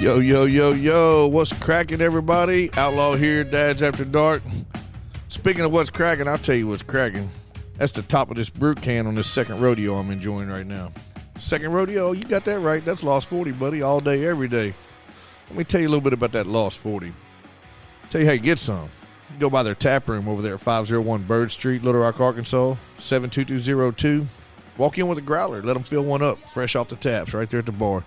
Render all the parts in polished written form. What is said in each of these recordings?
Yo, yo, yo, yo. What's cracking, everybody? Outlaw here, Dad's After Dark. Speaking of what's cracking, I'll tell you what's cracking. That's the top of this brute can on this second rodeo I'm enjoying right now. Second rodeo, you got that right. That's Lost 40, buddy, all day, every day. Let me tell you a little bit about that Lost 40. Tell you how you get some. You can go by their tap room over there at 501 Bird Street, Little Rock, Arkansas, 72202. Walk in with a growler. Let them fill one up, fresh off the taps, right there at the bar.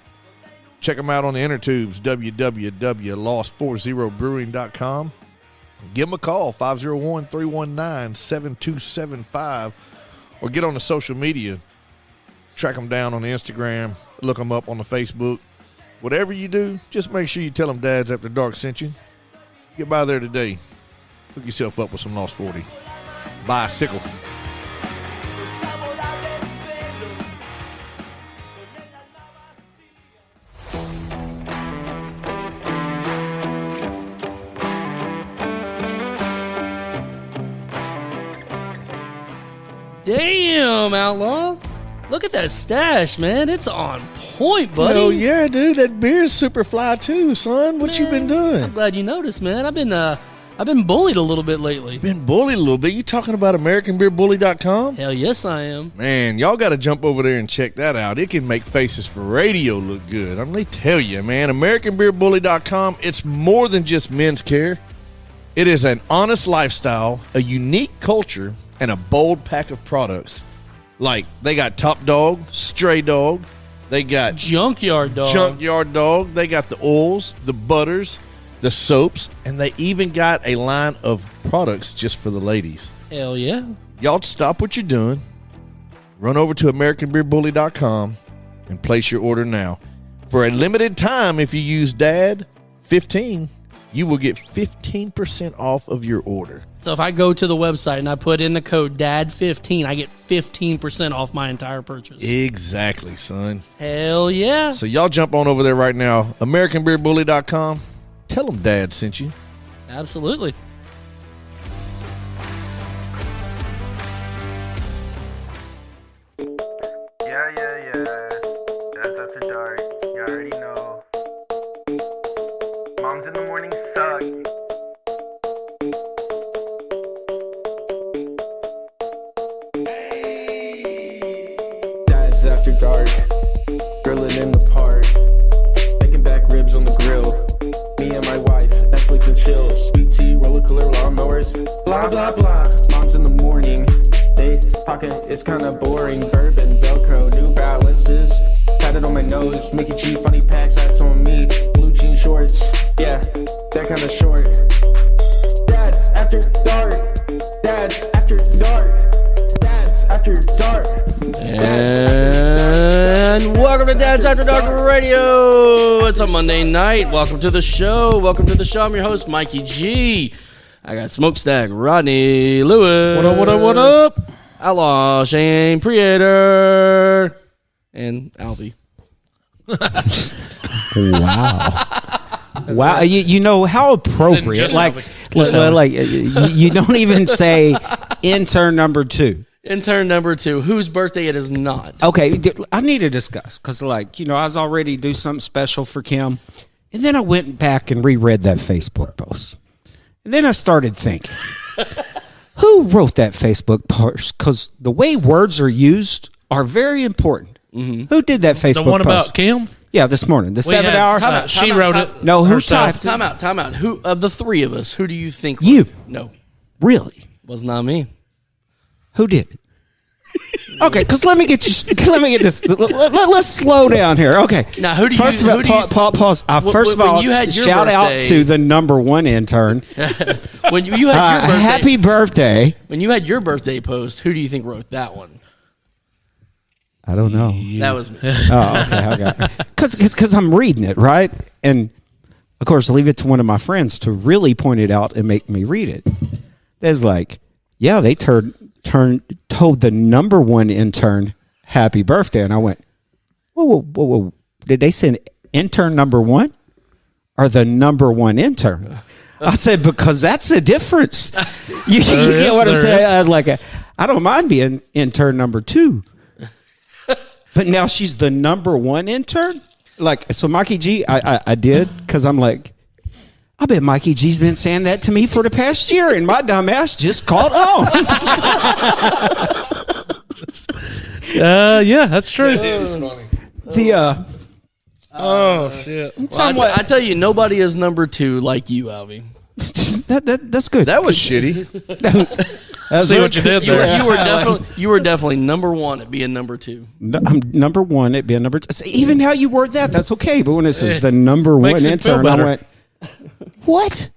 Check them out on the inner tubes, www.lost40brewing.com. Give them a call, 501-319-7275, or get on the social media. Track them down on the Instagram, look them up on the Facebook. Whatever you do, just make sure you tell them Dad's After Dark sent you. Get by there today. Hook yourself up with some Lost 40. Bicycle. Damn, Outlaw. Look at that stash, man. It's on point, buddy. Oh, yeah, dude. That beer's super fly, too, son. What you been doing? I'm glad you noticed, man. I've been bullied a little bit lately. Been bullied a little bit? You talking about AmericanBeerBully.com? Hell yes, I am. Man, y'all got to jump over there and check that out. It can make faces for radio look good. I'm going to tell you, man. AmericanBeerBully.com, it's more than just men's care. It is an honest lifestyle, a unique culture, and a bold pack of products. Like, they got Top Dog, Stray Dog. They got Junkyard Dog. They got the oils, the butters, the soaps, and they even got a line of products just for the ladies. Hell yeah. Y'all stop what you're doing. Run over to AmericanBeerBully.com and place your order now. For a limited time, if you use DAD15, you will get 15% off of your order. So if I go to the website and I put in the code DAD15, I get 15% off my entire purchase. Exactly, son. Hell yeah. So y'all jump on over there right now, AmericanBeerBully.com. Tell them Dad sent you. Absolutely. Yeah. That's After Dark. You already know. Moms in the morning suck. Dad's After Dark. Grilling in the park. Making back ribs on the grill. Me and my wife, Netflix and chill. Sweet tea, roller cooler, lawnmowers. Blah, blah, blah. Moms in the morning. They talking, it's kinda boring. Bourbon, Velcro, New Balances. Tatted on my nose. Mickey G, funny packs, that's on me. Blue jean shorts. Yeah, that kinda short. Dad's After Dark. Dad's After Dark. Dad's After Dark. And welcome to Dad's After Dark Radio. It's a Monday night. Welcome to the show. I'm your host, Mikey G. I got Smokestack, Rodney Lewis. What up? Outlaw, Shane Preator, and Alvie. Wow. You know how appropriate. Like you don't even say intern number 2. Intern number 2, whose birthday it is not. Okay, I need to discuss because, I was already do something special for Kim, and then I went back and reread that Facebook post, and then I started thinking, who wrote that Facebook post? Because the way words are used are very important. Mm-hmm. Who did that Facebook post? The one about Kim? Yeah, this morning. The 7 hour. She wrote it. No, who typed it? Time out. Who of the three of us? Who do you think? You? No, really? Was not me. Who did it? Okay, because let me get this. Let's slow down here. Okay. Now, who do you? First of all, pause. First of all, shout out to the number 1 intern. When you had your birthday, happy birthday. When you had your birthday post, who do you think wrote that one? I don't know. That was me. Oh, okay. Because I'm reading it, right? And, of course, leave it to one of my friends to really point it out and make me read it. There's they told the number 1 intern happy birthday. And I went, whoa. Did they say intern number 1 or the number 1 intern? I said, because that's the difference. You get what I'm saying? I don't mind being intern number 2. But now she's the number 1 intern? like, so Mikey G, I did, because I'm like, I bet Mikey G's been saying that to me for the past year, and my dumb ass just caught on. Yeah, that's true. It is funny. The Oh shit! Well, I tell you, nobody is number 2 like you, Alvie. that's good. That was shitty. See what you did there. You were definitely number 1 at being number 2. I'm number 1 at being number 2. Even how you word that's okay. But when it says the number 1 Makes it feel intern, I better. went, what?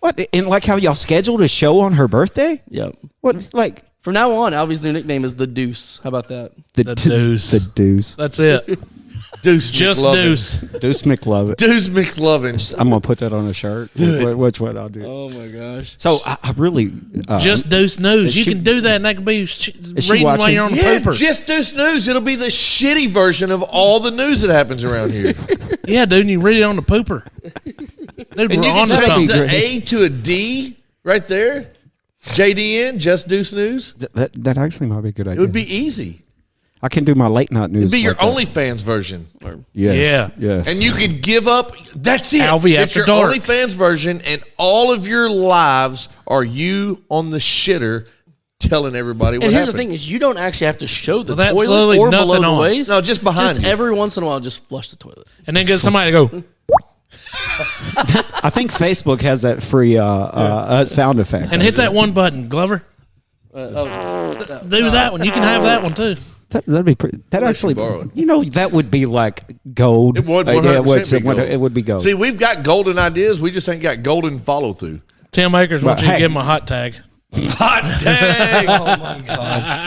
What? And like how y'all scheduled a show on her birthday? Yep. What? Like From now on, Alvie's new nickname is the Deuce. How about that? The Deuce. The Deuce. That's it. Deuce Just McLovin. Deuce. Deuce McLovin. Deuce McLovin. I'm gonna put that on a shirt. Which one I'll do? Oh my gosh. So I really Just Deuce News. You she- can do that, and that could be she reading while watching? you're on the Yeah, paper. just Deuce News. It'll be the shitty version of all the news that happens around here. Yeah, dude, and you read it on the pooper. Dude, And we're you on can to change something. the A to a D right there. JDN, just Deuce News. that actually might be a good idea. It would be easy. I can do my late night news. It'd be your like that. OnlyFans version. Yes, Yeah. Yes. And you could give up. That's it. Alvie it's After your Dark. OnlyFans version, and all of your lives are you on the shitter telling everybody what And here's happened. the thing: is you don't actually have to show the Well, that's toilet literally or nothing below the on. waist. No, just behind Just you. every once in a while, just flush the toilet. And then get somebody to go, I think Facebook has that free sound effect. and hit that one button, Glover. Do that one. You can have that one, too. That'd be pretty. That Well, actually, borrow it. you know, that would be like gold. It would Yeah, 100% be gold. It would be gold. See, we've got golden ideas. We just ain't got golden follow through. Tim Akers wants But, you to hey. give him a hot tag. Hot tag. Oh my god!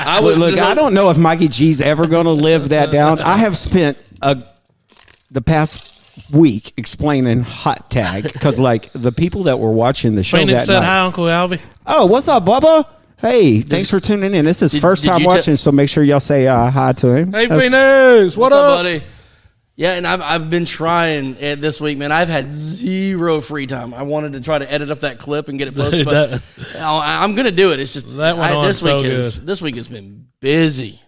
I would Look, I don't know if Mikey G's ever going to live that down. I have spent the past week explaining hot tag because, like, the people that were watching the show Phoenix that said night. hi, Uncle Alvie. Oh, what's up, Bubba? Hey, thanks for tuning in. This is first did time you watching, so make sure y'all say hi to him. Hey, That's- Phoenix. What What's up, up? buddy? Yeah, and I've been trying this week, man. I've had zero free time. I wanted to try to edit up that clip and get it posted, Dude, but I'm going to do it. It's just That went on this so week good. this week has been busy.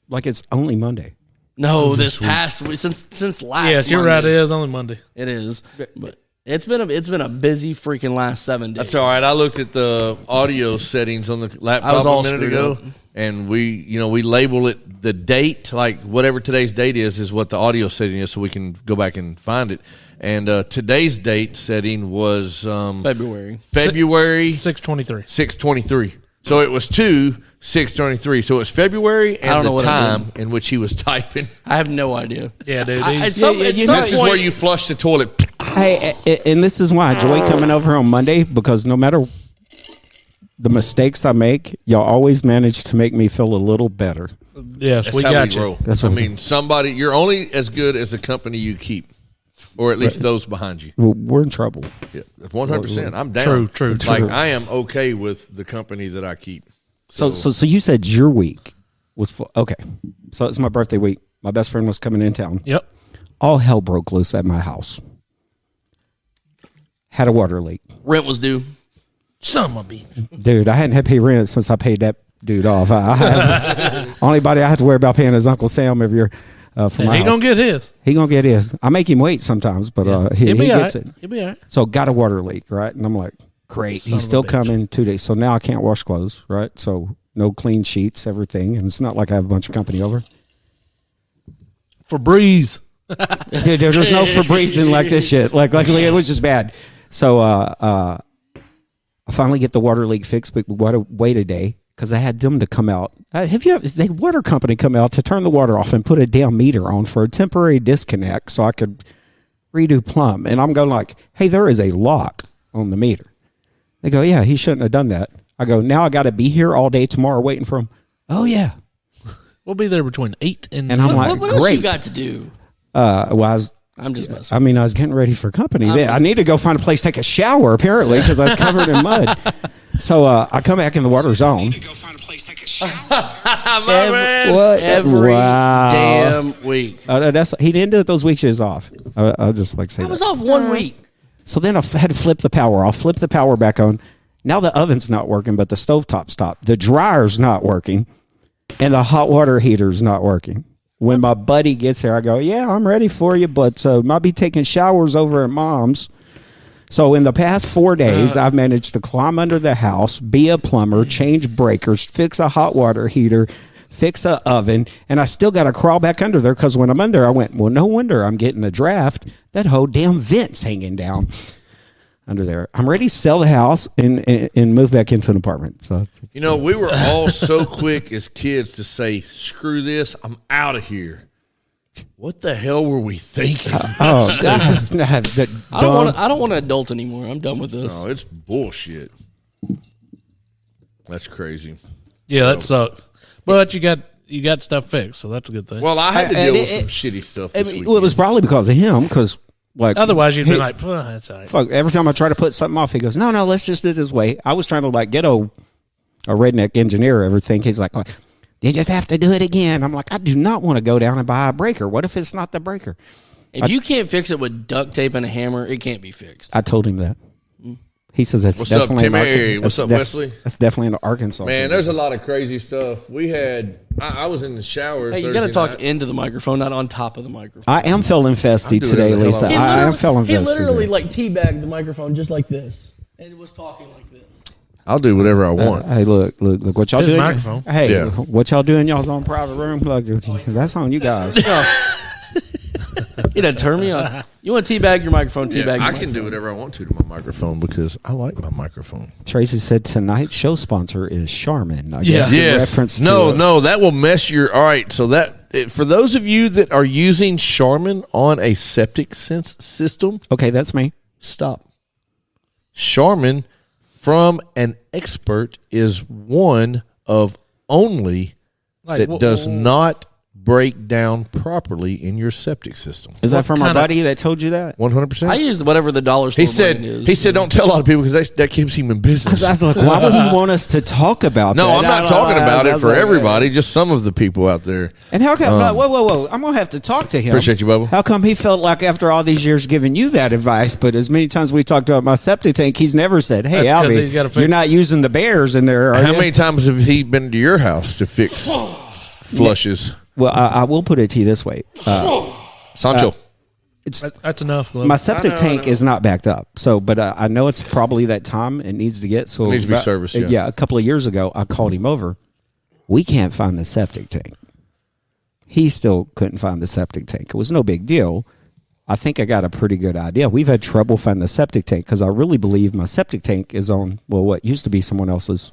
Like it's only Monday. No, this past week since last. Yes, you're right. Monday. It is only Monday. It is, but it's been a busy freaking last 7 days. That's all right. I looked at the audio settings on the I laptop was all a minute screwed ago, up. and we label it the date, like whatever today's date is what the audio setting is, so we can go back and find it. And today's date setting was February. February 6:23. 6/23. So it was 2/6/23. So it's February I don't and know the what I'm time in which he was typing. I have no idea. Yeah, dude. At he's- some you know, point, This is where you flush the toilet. Hey, and this is why I enjoy coming over on Monday, because no matter the mistakes I make, y'all always manage to make me feel a little better. yes, That's we how got we you. roll. That's I what- mean, you're only as good as the company you keep, or at least those behind you. We're in trouble. Yeah, 100%. I'm down. True, true, Like true. I am okay with the company that I keep. So you said your week was full. Okay. So it's my birthday week. My best friend was coming in town. Yep. All hell broke loose at my house. Had a water leak. Rent was due. Son of a bitch. Dude, I hadn't had to pay rent since I paid that dude off. Only body I have to worry about paying is Uncle Sam every year for my He house. gonna get his. He gonna get his. I make him wait sometimes, but he He'll be all gets right. it. He'll be all right. So got a water leak, right? And I'm like, great. Son of He's a still bitch. coming 2 days. So now I can't wash clothes, right? So no clean sheets, everything. And it's not like I have a bunch of company over. Febreze. Dude, there's no Febreze like this shit. Like it was just bad. So I finally get the water leak fixed, but what a wait a day because I had them to come out. The water company come out to turn the water off and put a damn meter on for a temporary disconnect so I could redo plumb. And I'm going like, hey, there is a lock on the meter. They go, yeah, he shouldn't have done that. I go, now I got to be here all day tomorrow waiting for him. Oh yeah. We'll be there between 8 and And I'm What, like, what else great. you got to do? Well, I'm just messing. I mean, I was getting ready for company. I need to go find a place to take a shower, apparently, because I was covered in mud. So I come back in the water zone. Every Wow. damn week. He didn't do it those weeks he was off. I'll just like say I was that. off 1 week. So then I had to flip the power off, flip the power back on. Now the oven's not working, but the stovetop stopped. The dryer's not working, and the hot water heater's not working. when my buddy gets here, I go, yeah, I'm ready for you, but I'll be taking showers over at Mom's. So in the past 4 days, I've managed to climb under the house, be a plumber, change breakers, fix a hot water heater, fix a oven, and I still got to crawl back under there because when I'm under, I went, well, no wonder I'm getting a draft. That whole damn vent's hanging down under there. I'm ready to sell the house and move back into an apartment. So You know, we were all so quick as kids to say, screw this, I'm out of here. What the hell were we thinking? I don't want to adult anymore. I'm done with this. No, it's bullshit. That's crazy. Yeah, that sucks. But you got stuff fixed, so that's a good thing. Well, I had to deal with some shitty stuff this weekend. well, it was probably because of him, because like otherwise you'd be like, oh, that's all right. fuck, every time I try to put something off, he goes, no, let's just do it this way. I was trying to like get a redneck engineer or everything. He's like, oh, you just have to do it again. I'm like, I do not want to go down and buy a breaker. What if it's not the breaker? If you can't fix it with duct tape and a hammer, it can't be fixed. I told him that. He says that's What's up, definitely Timmy? What's up, Wesley? That's definitely in Arkansas. Man, there's a lot of crazy stuff. We had, I was in the shower. Hey, you Thursday got to talk night. into the microphone, not on top of the microphone. I am feeling festy I'm doing today, whatever the Lisa. hell I am feeling festy. He literally today. like teabagged the microphone just like this, and was talking like this. I'll do whatever I want. Hey, look what y'all His doing. microphone. Hey, Yeah. what y'all doing in y'all's own private room? Look, that's on you guys. You done turn me on. You want to teabag your microphone? Teabag. Yeah, your I can microphone. do whatever I want to my microphone because I like my microphone. Tracy said tonight's show sponsor is Charmin. I Yeah. guess in Yes. reference to No, that will mess your. All right, so for those of you that are using Charmin on a septic system, Okay, that's me. stop. Charmin, from an expert, is one of only that does not break down properly in your septic system. Is that from our kinda- buddy that told you that? 100%. I used whatever the dollar store He said. brand is. He said, "Don't tell a lot of people because that keeps him in business." I was like, why would he want us to talk about No, that? I'm not talking about I it was for like, everybody. Just some of the people out there. And how come? Whoa! I'm gonna have to talk to him. Appreciate you, Bubba. How come he felt like after all these years giving you that advice, but as many times we talked about my septic tank, he's never said, "Hey, That's 'cause he's Alvie, gotta fix- you're not using the bears in there." Are How you? many times have he been to your house to fix flushes? Well, I will put it to you this way: Sancho. That's enough. Glover. my septic tank is not backed up, so but I know it's probably that time it needs to get. So It needs to be serviced, yeah. Yeah, a couple of years ago, I called him over. We can't find the septic tank. He still couldn't find the septic tank. It was no big deal. I think I got a pretty good idea. We've had trouble finding the septic tank because I really believe my septic tank is on what used to be someone else's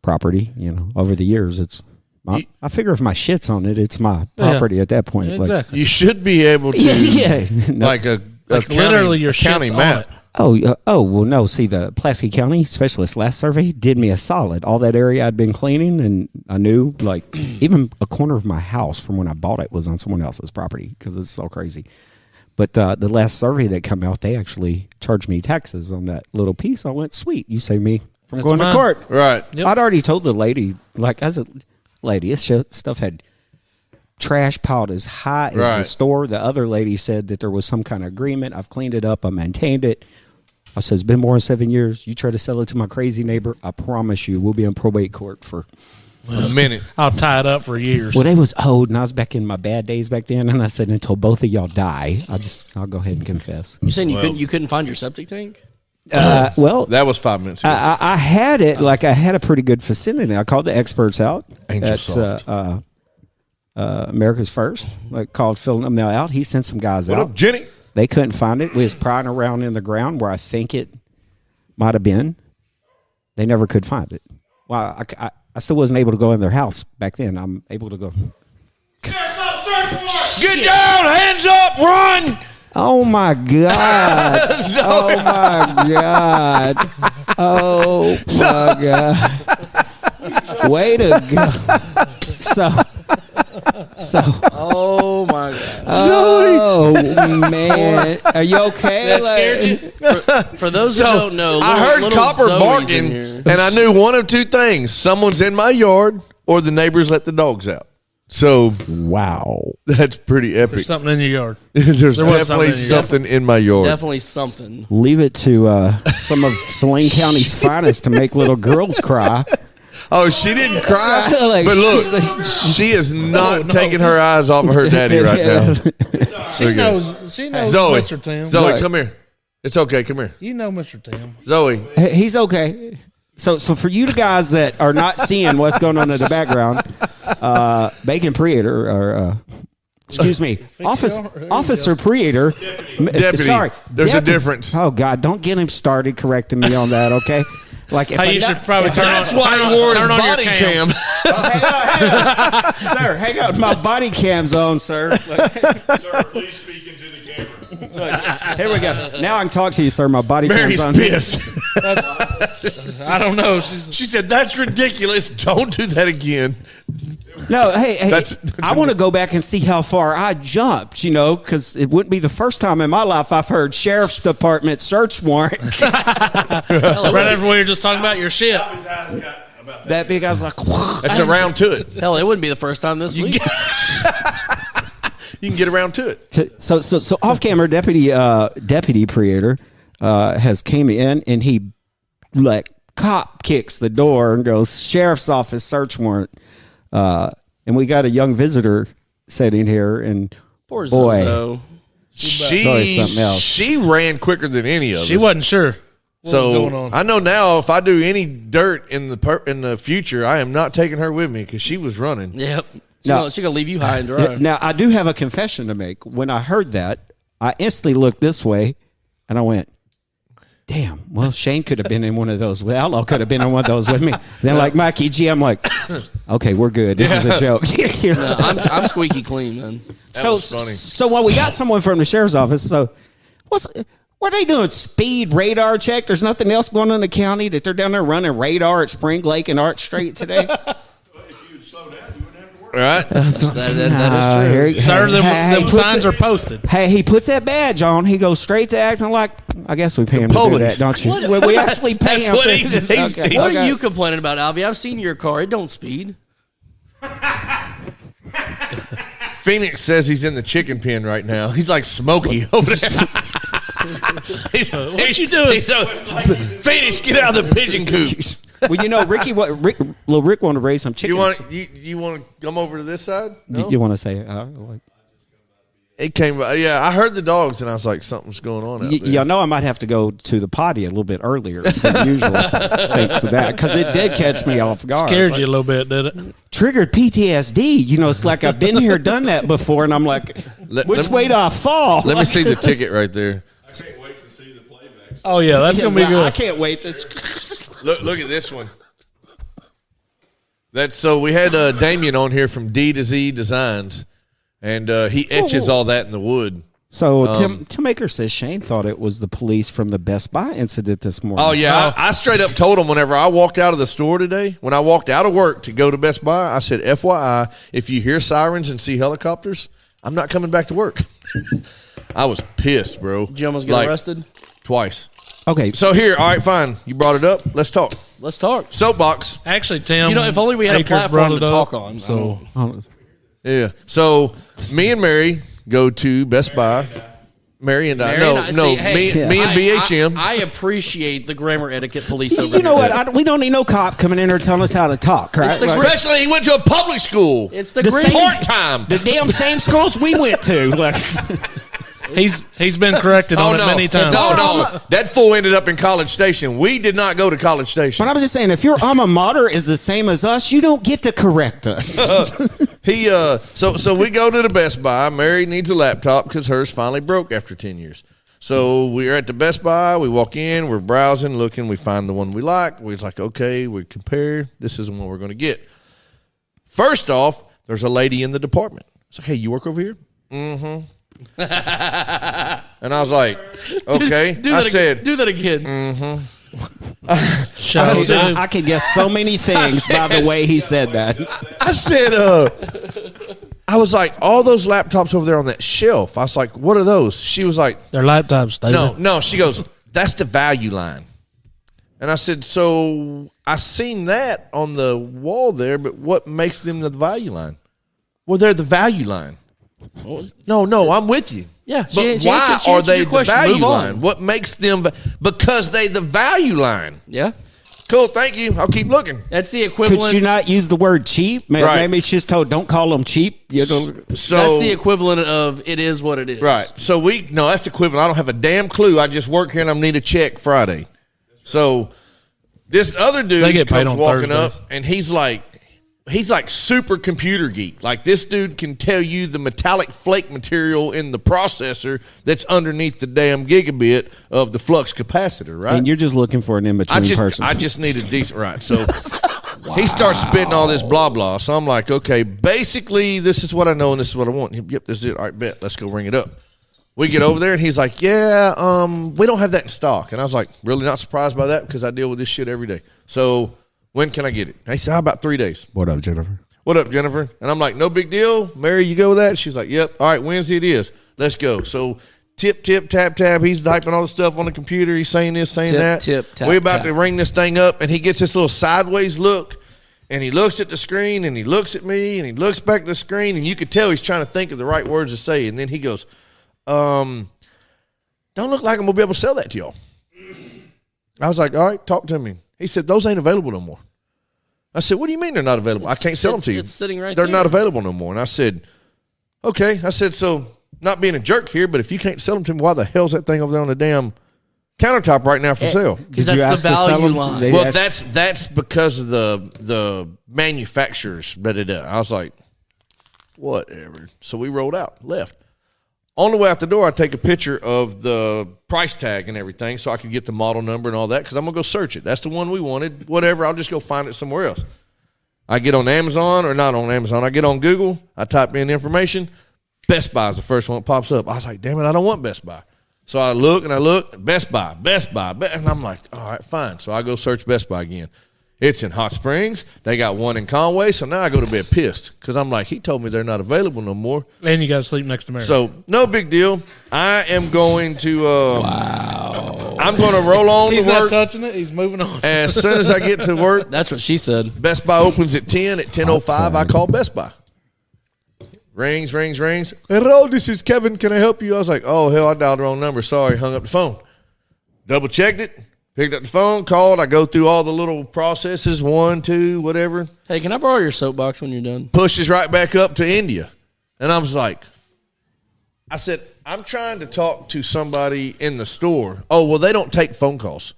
property. Over the years, it's. I figure if my shit's on it, it's my property at that point. Yeah, Like, exactly. You should be able to, yeah. No. like a Literally, your county shit's map. on it. Well, no. See, the Pulaski County specialist last survey did me a solid. All that area I'd been cleaning, and I knew, like, even a corner of my house from when I bought it was on someone else's property because it's so crazy. But the last survey that came out, they actually charged me taxes on that little piece. I went, sweet, you save me from That's going mine. to court. Right. Yep. I'd already told the lady, like, as a lady, this stuff had trash piled as high as the Right. store. The other lady said that there was some kind of agreement. I've cleaned it up. I maintained it. I said, it's been more than 7 years. You try to sell it to my crazy neighbor, I promise you we'll be in probate court for... A minute. I'll tie it up for years. Well, they was old, and I was back in my bad days back then, and I said, until both of y'all die, I'll go ahead and confess. You saying you couldn't find your septic tank? Well, That was 5 minutes ago. I had it, like I had a pretty good facility. I called the experts out. Angelsoft. That's America's First. Like, called filling them out. He sent some guys What out. up, Jenny? They couldn't find it. We was prying around in the ground where I think it might have been. They never could find it. Well, I still wasn't able to go in their house back then. I'm able to go. Get down! Hands up! Run! Oh my God! Oh my God! Oh my God! Way to go! So. Oh my god! Oh man, are you okay? That scared you? For those who don't know, I heard little copper Zoe's in barking, here. and I knew one of two things: someone's in my yard, or the neighbors let the dogs out. So Wow. that's pretty epic. There's something in your yard. There's There was definitely something in your something in my yard. Definitely something. Leave it to some of Saline County's finest to make little girls cry. Oh, she didn't cry. Like, But look, she is not taking her eyes off of her daddy right now. She knows Zoe, Mr. Tim. Zoe, come here. It's okay. Come here. You know Mr. Tim. Zoe. He's okay. So for you guys that are not seeing what's going on in the background, Bacon Preator, or excuse me, Officer Preator. Deputy. Sorry. There's a difference. Oh, God, don't get him started correcting me on that, okay? Like, if Hey, you should probably turn on. That's why he wore his turn on your body cam. Sir, hang on. My body cam's on, sir. Sir, please speak into the camera. Here we go. Now I can talk to you, sir. My body Mary's cam's on. pissed. I don't know. She said, "That's ridiculous. Don't do that again." No, hey, That's I want to go back and see how far I jumped, because it wouldn't be the first time in my life I've heard Sheriff's Department search warrant. Right after we were just talking about your shit. His eyes got about That big, I was like, whoa. That's around to it. Hell, it wouldn't be the first time this week. You can get around to it. So off camera, deputy Preator has came in and he cop kicks the door and goes, Sheriff's Office search warrant. And we got a young visitor sitting here, and Poor boy, Zozo. Sorry, something else. She ran quicker than any of us. She wasn't sure what was going on. I know now if I do any dirt in the future, I am not taking her with me because she was running. Yep. No. She's going to leave you high and dry. Now, I do have a confession to make. When I heard that, I instantly looked this way, and I went, damn, well, Shane could have been in one of those. Well, Outlaw could have been in one of those with me. Then, like Mikey G, I'm like, okay, we're good. This is a joke. No, I'm squeaky clean, man. That was funny. So while we got someone from the sheriff's office, what are they doing? Speed radar check? There's nothing else going on in the county that they're down there running radar at Spring Lake and Arch Street today? if you would slow down, you wouldn't have to worry. Right? That is true. Sir, them signs are posted. Hey, he puts that badge on. He goes straight to acting like, I guess we pay him to do police. that, don't you? We actually pay That's him. what to he- do this. he's- Okay, What okay. are you complaining about, Alvie? I've seen your car. It don't speed. Phoenix says he's in the chicken pen right now. He's like Smokey over there. What you doing? Phoenix, get out of the pigeon coop. Well, Rick wanted to raise some chickens. You want to come over to this side? No? You want to say? It came. Yeah, I heard the dogs, and I was like, something's going on out there. Y'all know I might have to go to the potty a little bit earlier than usual, thanks to that, because it did catch me off guard. Scared you a little bit, did it? Triggered PTSD. It's like I've been here, done that before, and I'm like, which way do I fall? Let me see the ticket right there. I can't wait to see the playbacks. Oh, yeah, that's going to be I good. can't wait. Look at this one. So we had Damien on here from D to Z Designs, and he etches all that in the wood. So Tim Aker says Shane thought it was the police from the Best Buy incident this morning. Oh yeah, I straight up told him whenever I walked out of the store today, when I walked out of work to go to Best Buy, I said, FYI, if you hear sirens and see helicopters, I'm not coming back to work. I was pissed, bro. Did you almost get arrested? Twice. Okay. So here, all right, fine. You brought it up. Let's talk. Let's talk. Soapbox. Actually, Tim, If only we had a Akers platform brought to it talk up, on. So, Yeah. So me and Mary go to Best Buy. Mary and I. Me and BHM. I appreciate the grammar etiquette police over You know here. what? We don't need no cop coming in here telling us how to talk, right? the Especially he went to a public school. It's the The grim. same- Part-time. the damn same schools we went to. Like, he's been corrected on it many times. No. That fool ended up in College Station. We did not go to College Station. but I was just saying, if your alma mater is the same as us, you don't get to correct us. So we go to the Best Buy. Mary needs a laptop because hers finally broke after 10 years. So we're at the Best Buy. We walk in. We're browsing, looking. We find the one we like. We're like, okay, we compare. This is the one we're going to get. First off, there's a lady in the department. It's like, hey, you work over here? Mm-hmm. And I was like, okay. Do that again. I can guess so many things by the way he said that. I said, I was like, all those laptops over there on that shelf. I was like, what are those? She was like, Their laptops, David. no. She goes, that's the value line. And I said, so I seen that on the wall there, but what makes them the value line? Well, they're the value line. No, I'm with you. Yeah, But why are they the value line? What makes them? Because they the value line. Yeah. Cool, thank you. I'll keep looking. That's the equivalent. Could you not use the word cheap? Right. Maybe it's just told, don't call them cheap. You know? So That's the equivalent of it is what it is. right. So that's the equivalent. I don't have a damn clue. I just work here and I need a check Friday. So this other They dude get paid comes on walking Thursdays. up and he's like super computer geek. Like this dude can tell you the metallic flake material in the processor that's underneath the damn gigabit of the flux capacitor, right? And you're just looking for an in-between person. I just need a decent right. So he starts spitting all this blah blah. So I'm like, okay, basically this is what I know and this is what I want. Yep, this is it. All right, bet. Let's go ring it up. We get over there and he's like, yeah, we don't have that in stock. And I was like, really not surprised by that because I deal with this shit every day. So when can I get it? And he said, how about 3 days? What up, Jennifer? What up, Jennifer? And I'm like, no big deal. Mary, you go with that? She's like, yep. All right, Wednesday it is. Let's go. So tip, tap. He's typing all the stuff on the computer. He's saying this, saying Tip, that. tip, tap, We're about tap. to ring this thing up, and he gets this little sideways look, and he looks at the screen, and he looks at me, and he looks back at the screen, and you could tell he's trying to think of the right words to say. And then he goes, don't look like I'm going to be able to sell that to y'all. I was like, all right, talk to me. He said, those ain't available no more. I said, what do you mean they're not available? I can't sell them to you. It's sitting right They're there. not available no more. And I said, okay. I said, so not being a jerk here, but if you can't sell them to me, why the hell's that thing over there on the damn countertop right now for sale? Because that's the value line. Well, that's because of the manufacturers. I was like, whatever. So we rolled out, left. On the way out the door, I take a picture of the price tag and everything so I can get the model number and all that because I'm going to go search it. That's the one we wanted. Whatever, I'll just go find it somewhere else. I get on Amazon, or not on Amazon. I get on Google. I type in the information. Best Buy is the first one that pops up. I was like, damn it, I don't want Best Buy. So I look, Best Buy. And I'm like, all right, fine. So I go search Best Buy again. It's in Hot Springs. They got one in Conway. So now I go to bed pissed because I'm like, he told me they're not available no more. And you got to sleep next to Mary. So no big deal. I am going to wow. I'm going to roll on He's to work. not touching it. He's moving on. As soon as I get to work, That's what she said. Best Buy opens at 10. At 10:05, I call Best Buy. Rings. Hello, this is Kevin. Can I help you? I was like, oh, hell, I dialed the wrong number. Sorry, hung up the phone. Double checked it. Picked up the phone, called. I go through all the little processes, 1, 2, whatever. Hey, can I borrow your soapbox when you're done? Pushes right back up to India. And I was like, I said, I'm trying to talk to somebody in the store. Oh, well, they don't take phone calls.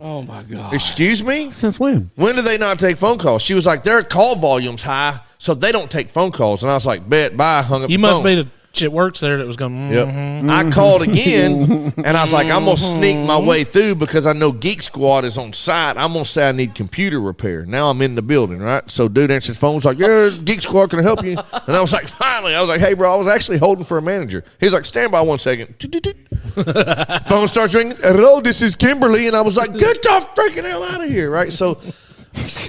Oh, my God. Excuse me? Since when? When do they not take phone calls? She was like, their call volume's high, so they don't take phone calls. And I was like, bet, bye, hung up You the must phone. be the shit works there that was going, Yep. I called again, and I was like, I'm going to sneak my way through because I know Geek Squad is on site. I'm going to say I need computer repair. Now I'm in the building, right? So dude answers the phone. He's like, yeah, Geek Squad, can I help you? And I was like, finally. I was like, hey, bro, I was actually holding for a manager. He's like, stand by 1 second. Phone starts ringing. Hello, this is Kimberly. And I was like, get the freaking hell out of here, right? So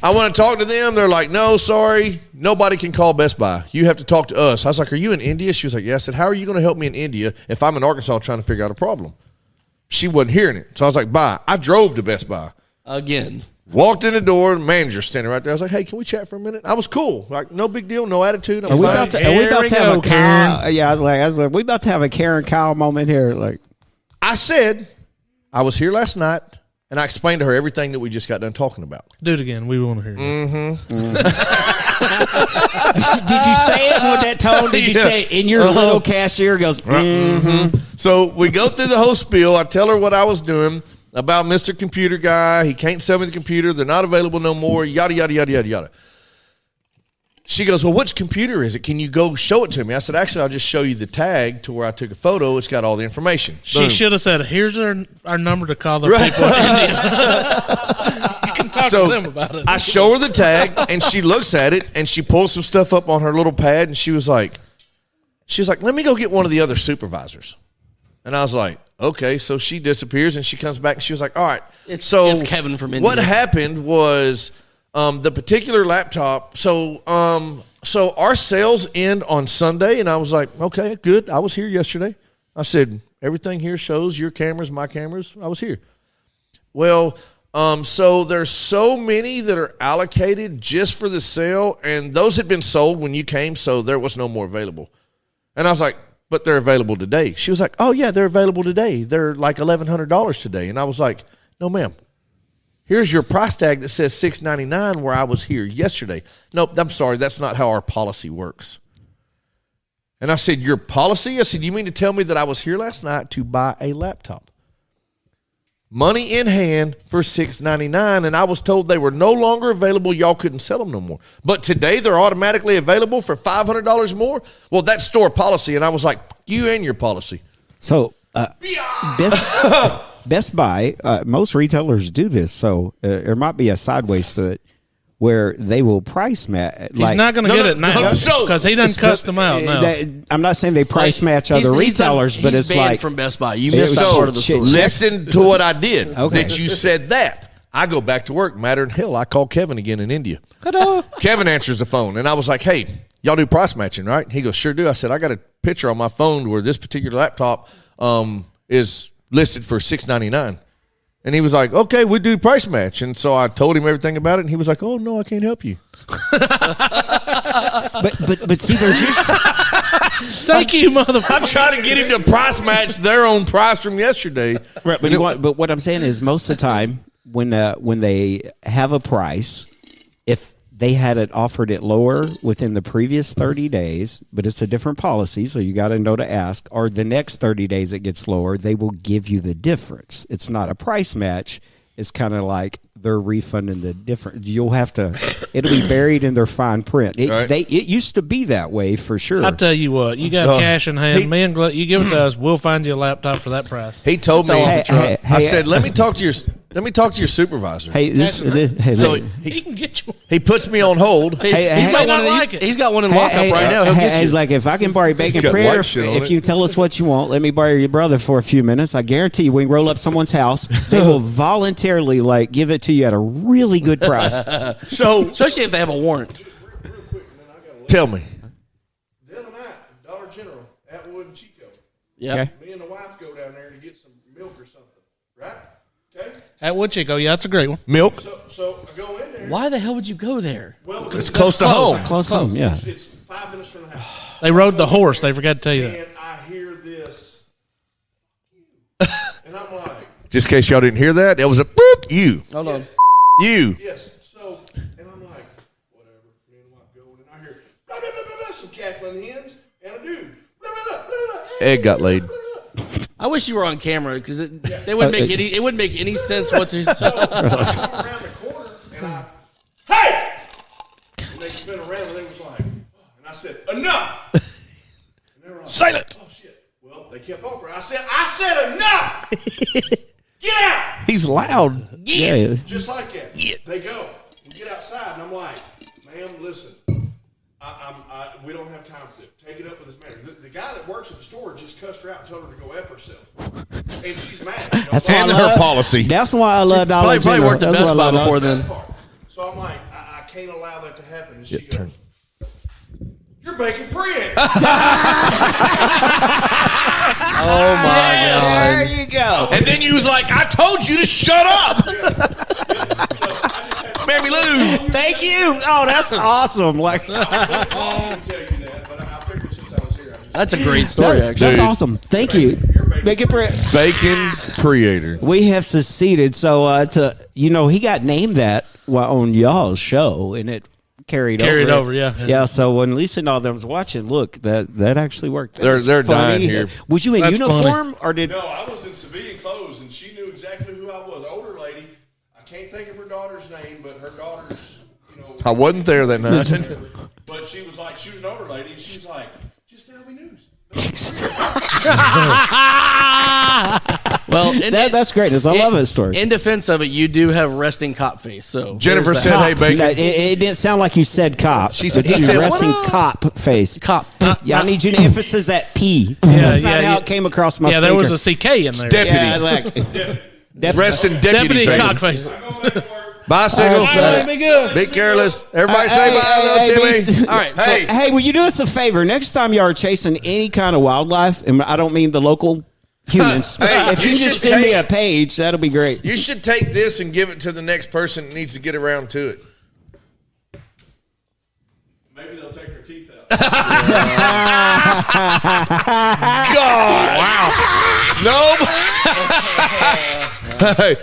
I want to talk to them. They're like, no, sorry. Nobody can call Best Buy. You have to talk to us. I was like, are you in India? She was like, yeah. I said, how are you going to help me in India if I'm in Arkansas trying to figure out a problem? She wasn't hearing it. So I was like, bye. I drove to Best Buy. Again. Walked in the door, manager standing right there. I was like, hey, can we chat for a minute? I was cool. Like, no big deal, no attitude. I'm Are we fine. about to Here we have go, a Kyle? Yeah, I was like, we about to have a Karen Kyle moment here. Like, I said, I was here last night, and I explained to her everything that we just got done talking about. do it again. We want to hear you. did you say it with that tone? Did you say it in your little cashier goes, So we go through the whole spiel. I tell her what I was doing about Mr. Computer Guy. He can't sell me the computer. They're not available no more. Yada, yada, yada, yada, yada. She goes, well, which computer is it? Can you go show it to me? I said, actually, I'll just show you the tag to where I took a photo. It's got all the information. She Boom. should have said, here's our number to call the people in India. You can talk to them about it. I show her the tag, and she looks at it, and she pulls some stuff up on her little pad, and she was like, let me go get one of the other supervisors. And I was like, okay. So she disappears, and she comes back, and she was like, all right. It's Kevin from India. What happened was the particular laptop. So our sales end on Sunday, and I was like, okay, good. I was here yesterday. I said, everything here shows your cameras, my cameras. I was here. Well, so there's so many that are allocated just for the sale, and those had been sold when you came, so there was no more available. And I was like, but they're available today. She was like, oh, yeah, they're available today. They're like $1,100 today. And I was like, no, ma'am. here's your price tag that says $6.99 where I was here yesterday. Nope, I'm sorry, that's not how our policy works. And I said, your policy? I said, you mean to tell me that I was here last night to buy a laptop? Money in hand for $6.99, and I was told they were no longer available. Y'all couldn't sell them no more. But today they're automatically available for $500 more? Well, that's store policy. And I was like, you and your policy. So Best Buy, most retailers do this. So there might be a sideways to it where they will price match. He's not going to get it now because he doesn't cuss them out. No. I'm not saying they price match other retailers, but it's banned like from Best Buy. You missed that part of the story. Listen to what I did. Okay. That you said that. I go back to work, madder than hell. I call Kevin again in India. Kevin answers the phone, and I was like, hey, y'all do price matching, right? He goes, sure do. I said, I got a picture on my phone where this particular laptop is listed for $6.99. And he was like, okay, we do price match. And so I told him everything about it, and he was like, oh, no, I can't help you. but see, there's just... Thank you, motherfucker. I'm trying to get him to price match their own price from yesterday. Right, but what I'm saying is most of the time when they have a price, if they had it offered it lower within the previous 30 days, but it's a different policy, so you got to know to ask, or the next 30 days it gets lower, they will give you the difference. It's not a price match. It's kind of like they're refunding the difference. You'll have to, it'll be buried in their fine print. It used to be that way for sure. I'll tell you what, you got cash in hand. Me and you give it to us, we'll find you a laptop for that price. He told me, I said, let me talk to your supervisor. Hey, He can get you. He puts me on hold. He's got one in lockup right now. He'll get you. He's like, if I can borrow your bacon printer, if you tell us what you want, let me borrow your brother for a few minutes. I guarantee you, we can roll up someone's house. They will voluntarily give it to you at a really good price. So, especially if they have a warrant. Real quick, and then I got tell me. The other night, Dollar General, Atwood and Chico. Yeah. Okay. Me and the wife go down there to get some milk or something. Right? Okay. At Woodchico, yeah, that's a great one. Milk. So I go in there. Why the hell would you go there? Well, because it's close to home. Close home, yeah. It's 5 minutes from the house. They rode the horse. They forgot to tell you that. And I hear this. And I'm like. Just in case y'all didn't hear that, it was a boop, you. Hold on. You. Yes. So, and I'm like, whatever. Me and the wife go, and I hear blah, blah, blah, blah, blah, some cackling hens and a dude. Blah, blah, blah, blah, blah, Egg got laid. I wish you were on camera because it wouldn't make any sense what to. So I come around the corner and I, hey! And they spin around and they was like, oh, and I said, enough! And they were like, Silent. Oh shit! Well, they kept offering. I said enough! Get out! He's loud. Yeah. Just like that. They go. We get outside, and I'm like, ma'am, listen. We don't have time for this. Take it up with this man. The guy that works at the store just cussed her out and told her to go F herself. And she's mad. You know? That's why And I her love, policy. That's why I love Dollar Probably General. worked at That's Best why I Buy love- before Best then. part. So I'm like, I can't allow that to happen. And she goes, you're making print. Oh my god! There you go. And then you was like, I told you to shut up. Mammy Lou. Thank you. Oh, that's awesome. Like I didn't tell you that, but I figured since I was here, I just That's a great story, actually. that's awesome. Thank you. Bacon print. Bacon creator. We have succeeded. So he got named that on y'all's show, and it carried over. Yeah. So when Lisa and all them was watching, look, that actually worked. They're That's dying funny. here. Was you in That's uniform or did? No, I was in civilian clothes, and she knew exactly who I was. Older lady. I can't think of her daughter's name, but her daughter's, I wasn't there that night. But she was an older lady, and she was like, just Alvie News. Well, That's greatness. I love that story. In defense of it, you do have resting cop face. So Jennifer there's said, that. hey, Bacon. No, it didn't sound like you said cop. She said- but he you said, resting "What up?" cop face. Cop. Yeah, I need you to emphasize that P. That's not how it came across my Yeah, there was speaker. a CK in there. Deputy. Yeah, like Resting deputy, Deputy face. cockface. Bicycle. Be good. Be careless. Everybody say bye, little Timmy. All right. Hey. Hey, will you do us a favor? Next time you are chasing any kind of wildlife, and I don't mean the local humans, Hey, if you you should just send me take- a page, that'll be great. You should take this and give it to the next person that needs to get around to it. Maybe they'll take their teeth out. God. Wow. No. Hey,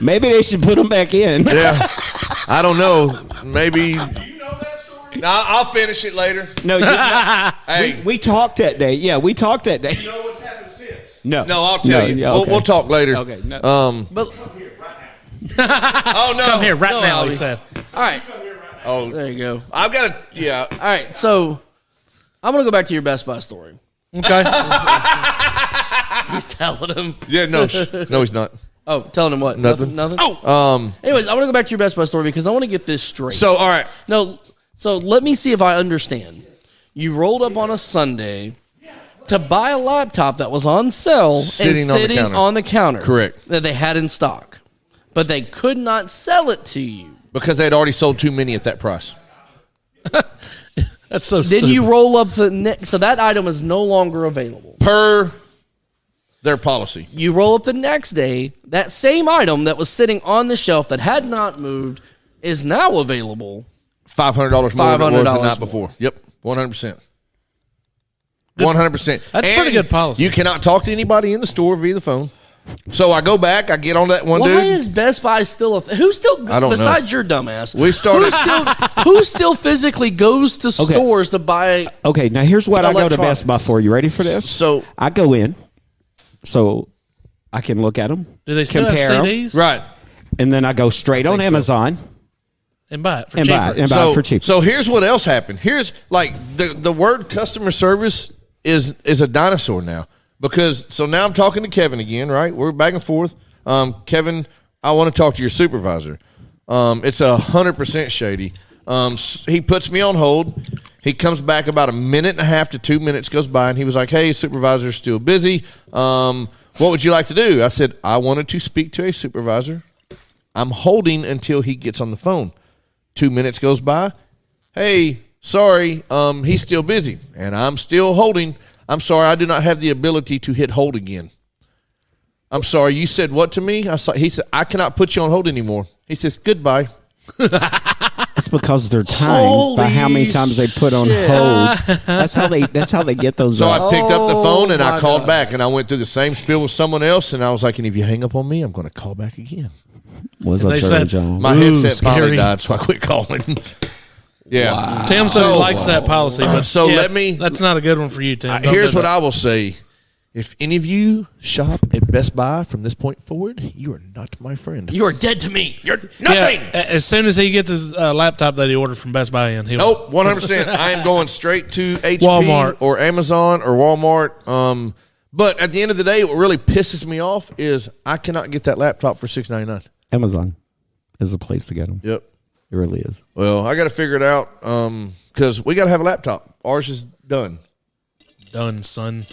Maybe they should put them back in. Yeah. I don't know. Maybe. Do you know that story? No, I'll finish it later. No, Hey. we talked that day. Yeah, we talked that day. You know what's happened since? No, No, I'll tell you. yeah, We'll talk later. Okay, no. But Come here right now. Oh no. Come here right No, now, he Alvie. said. all right, Come here right now. Oh, there you go. I've got to. Yeah. All right, so I'm gonna go back to your Best Buy story. Okay. He's telling him. Yeah. No. No, he's not. Oh, telling him what? Nothing. Nothing. Oh. Anyways, I want to go back to your Best Buy story because I want to get this straight. So, all right. No, so let me see if I understand. You rolled up on a Sunday to buy a laptop that was on sale Sitting and on the sitting counter. on the counter. Correct. That they had in stock. But they could not sell it to you. Because they had already sold too many at that price. That's so Then stupid. you roll up the next, so that item is no longer available. Per their policy. You roll up the next day, that same item that was sitting on the shelf that had not moved is now available. $500 more than it was the $500 night before. Yep. 100%. 100%. That's pretty good policy. You cannot talk to anybody in the store via the phone. So I go back, I get on that one Why dude. is Best Buy still a who still I don't know. besides your dumbass? We started- who still physically goes to stores to buy? Okay, now here's what I go to Electronics. Best Buy for. You ready for this? So- I go in, so I can look at them. Do they still have CDs? Right. And then I go straight on Amazon And buy it for and cheaper. buy it for cheap. So here's what else happened. Here's like the word customer service is a dinosaur now. Because so now I'm talking to Kevin again, right? We're back and forth. Kevin, I want to talk to your supervisor. It's 100% shady. He puts me on hold. He comes back about a minute and a half to 2 minutes goes by, and he was like, "Hey, supervisor's still busy. What would you like to do?" I said, "I wanted to speak to a supervisor. I'm holding until he gets on the phone." 2 minutes goes by. "Hey, sorry, he's still busy, and I'm still holding. I'm sorry, I do not have the ability to hit hold again." "I'm sorry, you said what to me?" He said, "I cannot put you on hold anymore." He says, "Goodbye." It's because they're timed by how many times they put on shit. hold. That's how they get those. So I picked up the phone and Oh, I my called God. back, and I went through the same spiel with someone else, and I was like, "And if you hang up on me, I'm going to call back again." What's up, They Shirley said- Jones? My Ooh, headset finally scary. died, so I quit calling. Yeah. Tim said he likes that policy. But So yeah, let me- That's not a good one for you, Tim. Don't Here's do what that. I will say. If any of you shop at Best Buy from this point forward, you are not my friend. You are dead to me. You're Yeah, nothing. as soon as he gets his laptop that he ordered from Best Buy in, he'll. Nope, 100%. I am going straight to HP Walmart. or Amazon or Walmart. But at the end of the day, what really pisses me off is I cannot get that laptop for $6.99. Amazon is the place to get them. Yep. It really is. Well, I got to figure it out because we got to have a laptop. Ours is done. Done, son.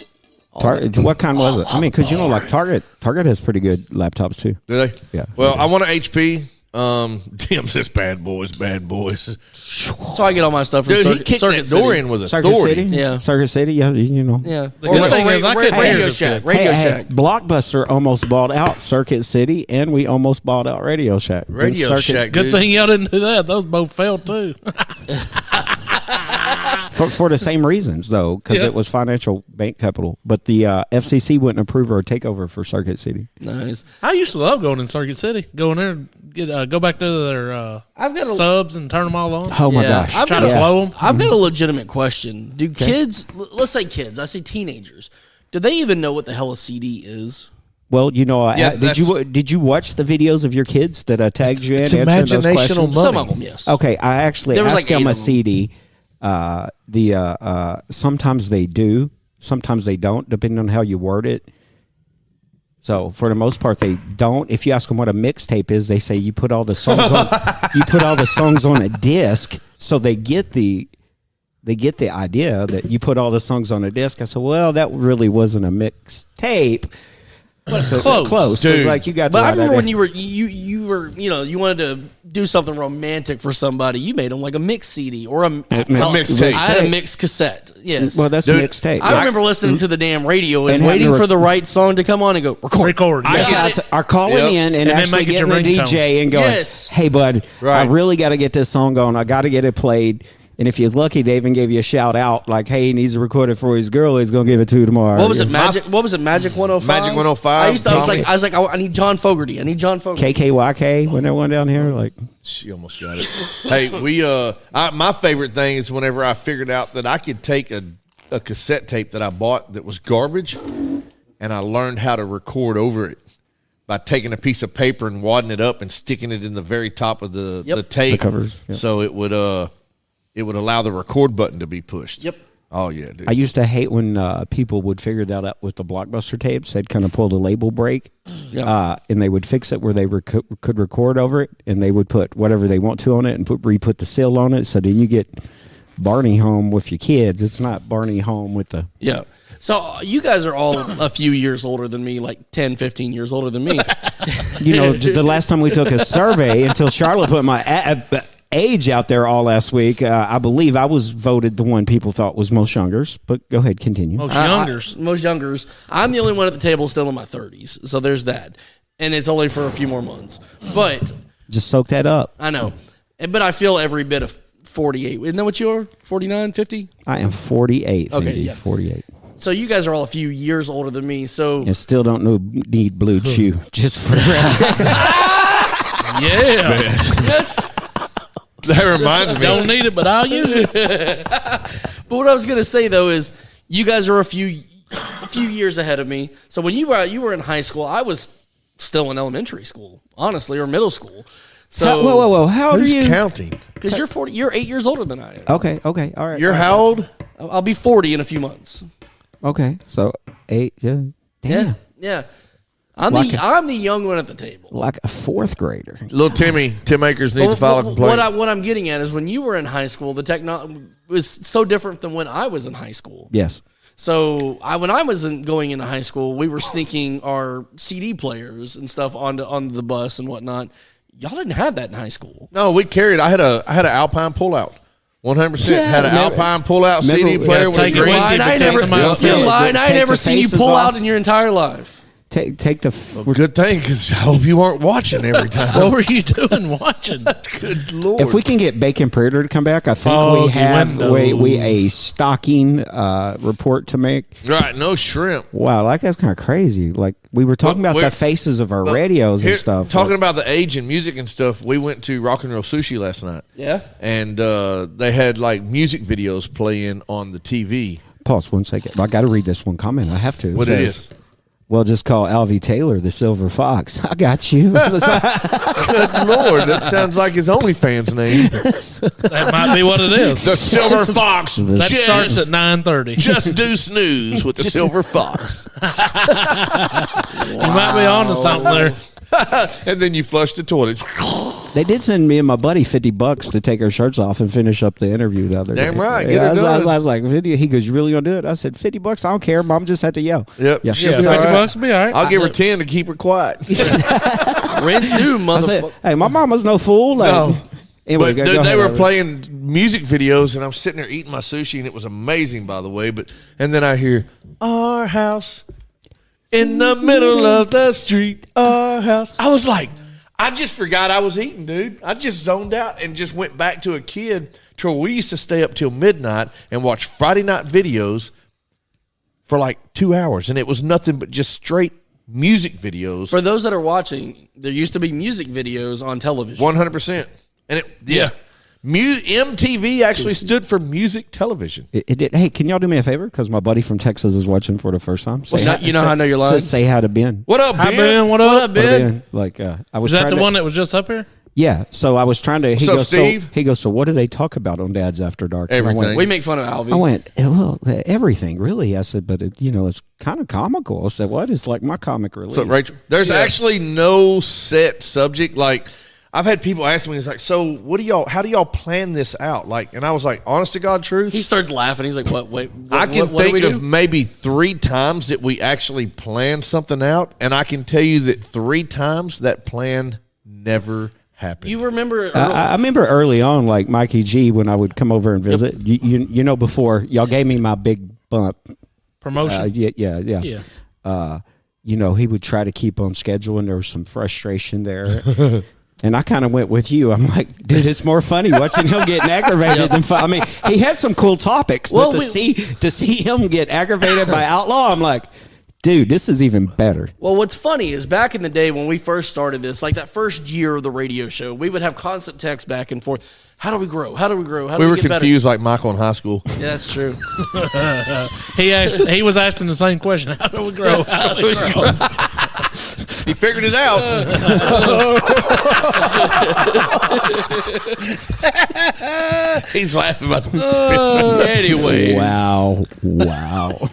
What kind was it? I mean, because Target has pretty good laptops too. Do they? Yeah. Well, I want an HP. Tim says bad boys, bad boys. So I get all my stuff from Dude, he Circuit, kicked Circuit that door City. in with Circuit authority. City, Yeah. Circuit City, yeah, you know. Yeah. The good thing is I couldn't hear Radio this Shack. good. Radio Hey, Shack. Blockbuster almost bought out Circuit City, and we almost bought out Radio Shack. Radio Circuit- Shack. Good dude. thing y'all didn't do that. Those both failed too. for the same reasons, though, because Yeah. it was financial bank capital. But the FCC wouldn't approve our takeover for Circuit City. Nice. I used to love going in Circuit City. Go in there and get go back to their I've got a subs and turn them all on. Oh my Yeah, gosh! I've Try got to a- blow them. I've got a legitimate question. Do kids, let's say kids, I say teenagers, do they even know what the hell a CD is? Well, you know, Yeah, did you watch the videos of your kids that tagged you in it's answering those imaginational questions? money. Some of them, yes. Okay, I actually There was asked like them 8 a of them. CD. Sometimes they do, sometimes they don't, depending on how you word it. So for the most part, they don't. If you ask them what a mixtape is, they say you put all the songs on. You put all the songs on a disc, so they get the idea that you put all the songs on a disc. I said, well, that really wasn't a mixtape. Close. So it's Dude. like you got. But the I right remember idea. when you were you wanted to do something romantic for somebody, you made them like a mix CD or a mixtape. I had a mixed cassette. Yes. Well, that's Dude, mixtape. I remember listening to the damn radio and And having waiting to for the right song to come on and go record. Yeah. Guys are calling Yep. in and And then actually make it getting your the ringtone. DJ and going, Yes. hey, bud, I Right. really got to get this song going. I got to get it played. And if you're lucky, they even gave you a shout out like, "Hey, he needs to record it for his girl. He's gonna give it to you tomorrow." What was it? Magic 105? Magic 105. I was like, I need John Fogerty. KKYK when they went down here, like She almost got it. Hey, my favorite thing is whenever I figured out that I could take a cassette tape that I bought that was garbage, and I learned how to record over it by taking a piece of paper and wadding it up and sticking it in the very top of the tape, the covers, so it would allow the record button to be pushed. Yep. Oh yeah, dude. I used to hate when people would figure that out with the Blockbuster tapes. They'd kind of pull the label break, and they would fix it where they could record over it, and they would put whatever they want to on it and re-put the seal on it. So then you get Barney home with your kids. It's not Barney home with the... Yeah. So you guys are all a few years older than me, like 10, 15 years older than me. The last time we took a survey, until Charlotte put my age out there all last week, I believe I was voted the one people thought was most youngers. But go ahead, continue. Most youngers. Most youngers. I'm the only one at the table still in my 30s. So there's that. And it's only for a few more months. But... Just soak that up. I know. But I feel every bit of 48. Isn't that what you are? 49, 50? I am 48. Okay, Cindy, yeah. 48. So you guys are all a few years older than me. So And still don't need Blue Chew. Just for the record. Yeah. yes. That reminds me. Don't need it, but I'll use it. But what I was gonna say though is you guys are a few years ahead of me. So when you were in high school, I was still in elementary school, honestly, or middle school. So Whoa! How old are Who's you? counting? Because you're 8 years older than I am. Okay, all right. You're all right. how old? I'll be 40 in a few months. Okay, so 8, yeah. Damn. Yeah. I'm the young one at the table. Like a 4th grader. Little Tim Akers needs to file a complaint. What I'm getting at is when you were in high school, the technology was so different than when I was in high school. Yes. So when I was going into high school, we were sneaking our CD players and stuff onto the bus and whatnot. Y'all didn't have that in high school. No, we carried. I had an Alpine pullout. 100% had an Alpine pullout CD player with a take it green. with you. I never seen you pull out in your entire life. Take the... Good thing, because I hope you weren't watching every time. What were you doing watching? Good Lord. If we can get Bacon Predator to come back, I think we have a stocking report to make. Right, no shrimp. Wow, that guy's kind of crazy. Like, we were talking about the faces of our radios and stuff. Talking about the age and music and stuff, we went to Rock and Roll Sushi last night. Yeah. And they had, like, music videos playing on the TV. Pause 1 second. I got to read this one comment. I have to. What it is? Well, just call Alvie Taylor the Silver Fox. I got you. Good Lord, that sounds like his OnlyFans name. That might be what it is. The Silver Fox. That starts at 9:30. Just do snooze with the Silver Fox. You might be on to something there. And then you flush the toilet. They did send me and my buddy $50 to take our shirts off and finish up the interview the other day. Damn right. Yeah, Get it done. I was like, "Video?" He goes, "You really gonna do it?" I said, $50. I don't care. Mom just had to yell. Yep. Yeah. She'll Yeah, be all right. $50 will be all right. I'll give her 10 to keep her quiet. Rents due, I said, motherfucker. "Hey, my mama's no fool." Like, No. Anyway, But go dude, they ahead, were Alvie. playing music videos, and I'm sitting there eating my sushi, and it was amazing, by the way. And then I hear, "Our house in the middle of the street, our house." I was like, I just forgot I was eating, dude. I just zoned out and just went back to a kid to where we used to stay up till midnight and watch Friday night videos for like 2 hours, and it was nothing but just straight music videos. For those that are watching, there used to be music videos on television. 100%. And MTV actually stood for music television. It did. Hey, can y'all do me a favor? Because my buddy from Texas is watching for the first time. What's that? You know how I know you're lying? Say hi to Ben. What up, Hi, Ben? Ben. What up? Ben? Like, I was Was that trying the to- one that was just up here? Yeah. So I was trying to. He What's up, goes, Steve? He goes, so what do they talk about on Dad's After Dark? And I Everything. We make fun of Alvie. I went, well, everything, really. I said, but it's kind of comical. I said, what? It's like my comic relief. So, Rachel, there's actually no set subject. Like, I've had people ask me, it's like, so how do y'all plan this out? Like, and I was like, honest to God truth, He starts laughing. He's like, "What? Wait, I can what do we think do?" of maybe 3 times that we actually planned something out, and I can tell you that 3 times that plan never happened. You remember? I remember early on, like Mikey G, when I would come over and visit. You know, before y'all gave me my big bump. Promotion. Yeah. You know, he would try to keep on schedule, and there was some frustration there. And I kind of went with you. I'm like, dude, it's more funny watching him getting aggravated than fun. I mean, he had some cool topics, but to see him get aggravated by Outlaw, I'm like, dude, this is even better. Well, what's funny is back in the day when we first started this, like that first year of the radio show, we would have constant text back and forth. How do we grow? How do we grow? How do We we were get confused like Michael in high school. better? Yeah, that's true. He was asking the same question. How do we grow? How do we grow? He figured it out. He's laughing about the Anyways. Wow.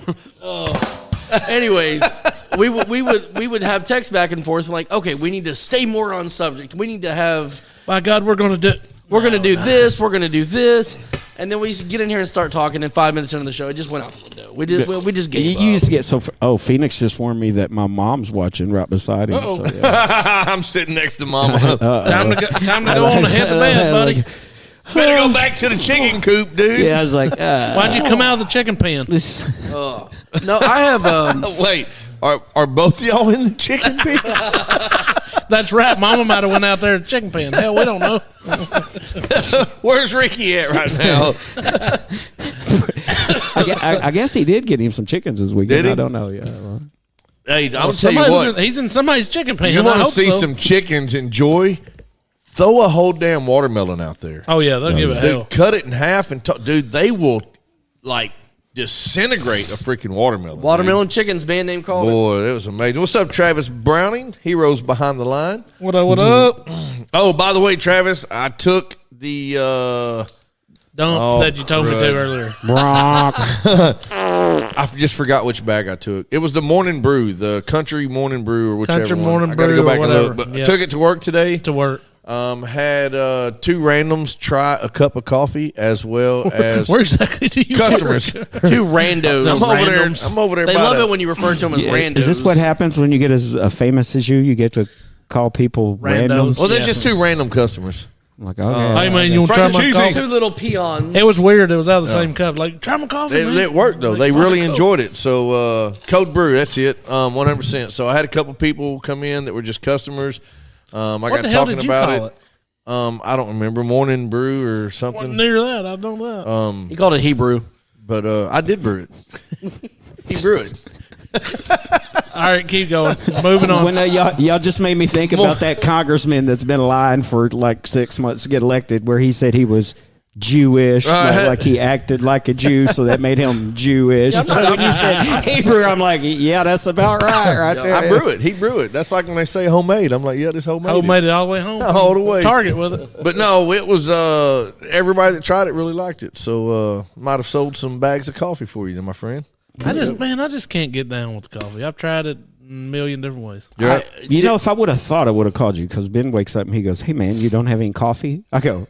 Anyways, we would have text back and forth like, okay, we need to stay more on subject. We need to have By God, we're going to do. we're gonna do this, we're gonna do this, and then we just get in here and start talking. And 5 minutes into the show, it just went out the window. We just You gave up. used to get so. Oh, Phoenix just warned me that my mom's watching right beside him. So, yeah. I'm sitting next to Mama. Time to go on ahead to bed, buddy. Better go back to the chicken coop, dude. Yeah, I was like, Why'd you come out of the chicken pen? this. No, I have. Wait, are both of y'all in the chicken pen? That's right. Mama might have went out there to the chicken pen. Hell, we don't know. Where's Ricky at right now? I guess he did get him some chickens this weekend. Did he? I don't know. Yeah. Well. Hey, I'll tell you what. He's in somebody's chicken pen. You I want to hope see so. some chickens enjoy? Throw a whole damn watermelon out there. Oh yeah, they'll give it hell. Dude, cut it in half and dude, they will like disintegrate a freaking watermelon. Watermelon Chickens band name dude. called it. Boy, that was amazing. What's up, Travis Browning? Heroes behind the line. What up? What up? Oh, by the way, Travis, I took the Don't that you told me to crud. earlier. Brock. I just forgot which bag I took. It was the morning brew, the country morning brew or whichever Country one. morning I gotta brew go back or and look. whatever. But Yeah. I took it to work today. To work. Had two randoms try a cup of coffee as well as Where exactly do you customers. Two randos. I'm over there. Randoms. I'm over there. They by love the- it when you refer to them as randos. Is this what happens when you get as famous as you? You get to call people Randos. randoms. Well, there's Yeah. just two random customers. I'm like, okay. Hey man, you want to try Fresh and my cheesy. coffee? Two little peons. It was weird. It was out of the same cup. Like, try my coffee, man. It worked though. Like, They why really the Coke? enjoyed it. So Code Brew, that's it. 100%. So I had a couple people come in that were just customers. I What got the hell talking did you about call it. I don't remember, morning brew or Wasn't something. near that. I don't know. He called it Hebrew. But I did brew it. He brew it. All right, keep going. Moving on. When y'all just made me think about that congressman that's been lying for like 6 months to get elected, where he said he was Jewish, like he acted like a Jew, so that made him Jewish. So when you said Hebrew, I'm like, yeah, that's about right there. I brew it. He brew it. That's like when they say homemade. I'm like, yeah, this homemade. Oh, made it all the way home. All the way. Target with it. But no, it was everybody that tried it really liked it. So might have sold some bags of coffee for you, then, my friend. I just can't get down with the coffee. I've tried it a million different ways. You're right. You know, if I would have thought, I would have called you, because Ben wakes up and he goes, hey, man, you don't have any coffee? I go,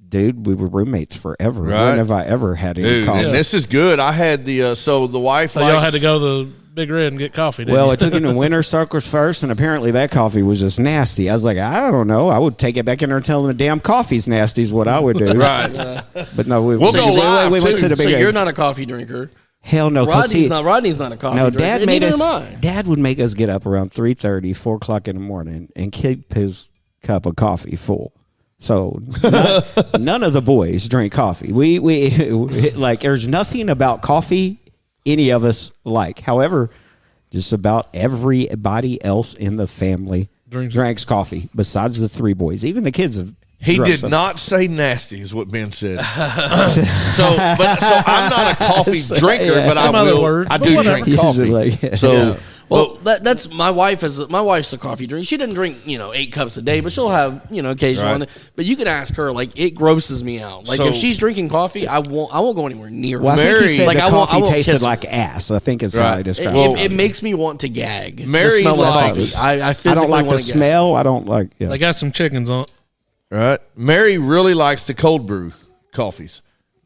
dude, we were roommates forever. Right. When have I ever had any Dude, coffee? and this is good. I had the so the wife. So y'all had to go to the Big Red and get coffee, didn't Well, you? I took him to Winter Circles first, and apparently that coffee was just nasty. I was like, I don't know. I would take it back in there and tell him the damn coffee's nasty is what I would do. Right. But no, we We'll go live, we went too. to the So Big you're Red. not a coffee drinker. Hell no. 'cause Rodney's not a coffee No, drinker. Dad and made neither us. am I. Dad would make us get up around 3:30, 4 o'clock in the morning, and keep his cup of coffee full. So none of the boys drink coffee. We like. There's nothing about coffee any of us like. However, just about everybody else in the family drinks coffee. Besides the three boys, even the kids have. He drunk did some. not say nasty, is what Ben said. so I'm not a coffee drinker, but Some I other will. word, I but do whatever. drink coffee. Like- So Well, that's my wife. My wife's a coffee drinker. She doesn't drink 8 cups a day, but she'll have occasional. Right. One. But you can ask her. Like, it grosses me out. Like, So- if she's drinking coffee, I won't go anywhere near her. Well, I think Mary- he said Like, the I won't- I coffee won't tasted kiss her. like ass. I think is how Right. he It, described it, it. it makes me want to gag. Mary the smell of likes- coffee. I I physically don't like the want to gag. smell. I don't like. Yeah. They got some chickens on. right, Mary really likes the cold brew coffees,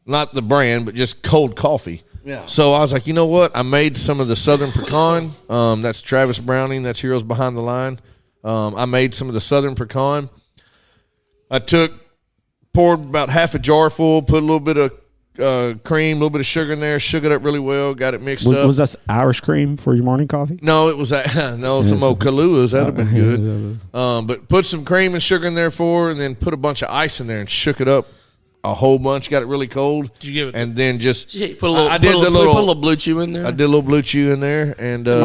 not the brand, but just cold coffee. Yeah. So I was like, you know what? I made some of the Southern Pecan. That's Travis Browning. That's Heroes Behind the Line. I made some of the Southern Pecan. I poured about half a jar full, put a little bit of cream, a little bit of sugar in there, shook it up really well, got it mixed Was, up. was that Irish cream for your morning coffee? No, it was some old Kahluas. That'd have been good. But put some cream and sugar in there and then put a bunch of ice in there and shook it up a whole bunch. Got it really cold. Did you give it? And then just Put a little, put a little blue chew in there. I did a little blue chew in there, and then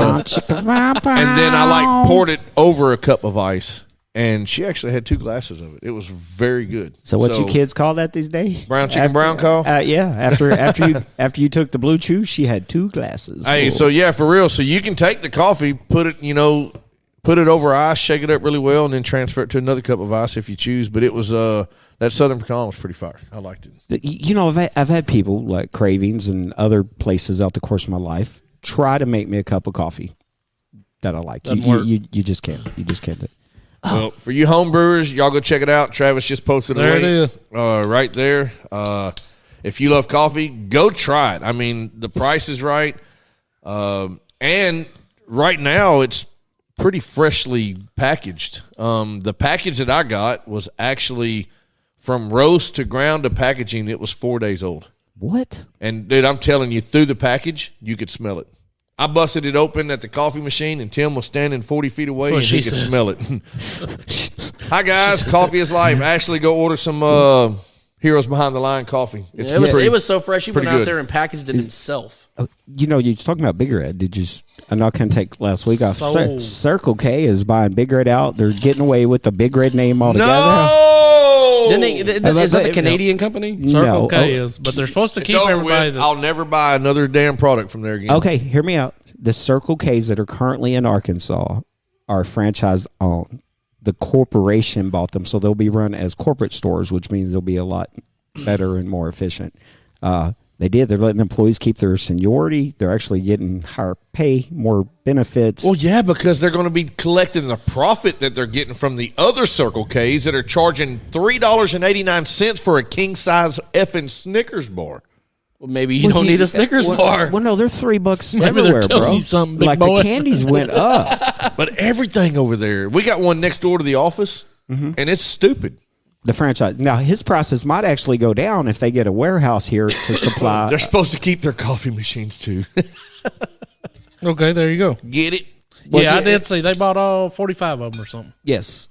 I poured it over a cup of ice. And she actually had 2 glasses of it. It was very good. So what you kids call that these days? Brown chicken, brown coffee? Yeah. After you took the blue chew, she had 2 glasses. Hey, so yeah, for real. So you can take the coffee, put it over ice, shake it up really well, and then transfer it to another cup of ice if you choose. But it was that Southern Pecan was pretty fire. I liked it. I've had people like Cravings and other places out the course of my life try to make me a cup of coffee that I like. You just can't. You just can't do it. Well, for you home brewers, y'all go check it out. Travis just posted a link. There it is. Right there. If you love coffee, go try it. I mean, the price is right. And right now, it's pretty freshly packaged. The package that I got was actually from roast to ground to packaging. It was 4 days old. What? And, dude, I'm telling you, through the package, you could smell it. I busted it open at the coffee machine, and Tim was standing 40 feet away, and he could smell it. Hi, guys. Coffee is life. Ashley, go order some Heroes Behind the Line coffee. It was so fresh. He went out there and packaged it himself. You're talking about Big Red. I know I couldn't take last week off. Circle K is buying Big Red out. They're getting away with the Big Red name altogether. No! Is that the Canadian company? Circle K is, but they're supposed to keep everybody. I'll never buy another damn product from there again. Okay, hear me out. The Circle Ks that are currently in Arkansas are franchise owned. The corporation bought them, so they'll be run as corporate stores, which means they'll be a lot better and more efficient. They're letting employees keep their seniority. They're actually getting higher pay, more benefits. Well, yeah, because they're going to be collecting the profit that they're getting from the other Circle Ks that are charging $3.89 for a king-size effing Snickers bar. Well, maybe you don't need a Snickers bar. Well, no, they're $3 Maybe everywhere, they're telling bro. you something, big like boy. the candies went up. But everything over there. We got one next door to the office, and it's stupid. The franchise. Now, his prices might actually go down if they get a warehouse here to supply. They're supposed to keep their coffee machines, too. Okay, there you go. Get it? I did see they bought all 45 of them or something. Yes.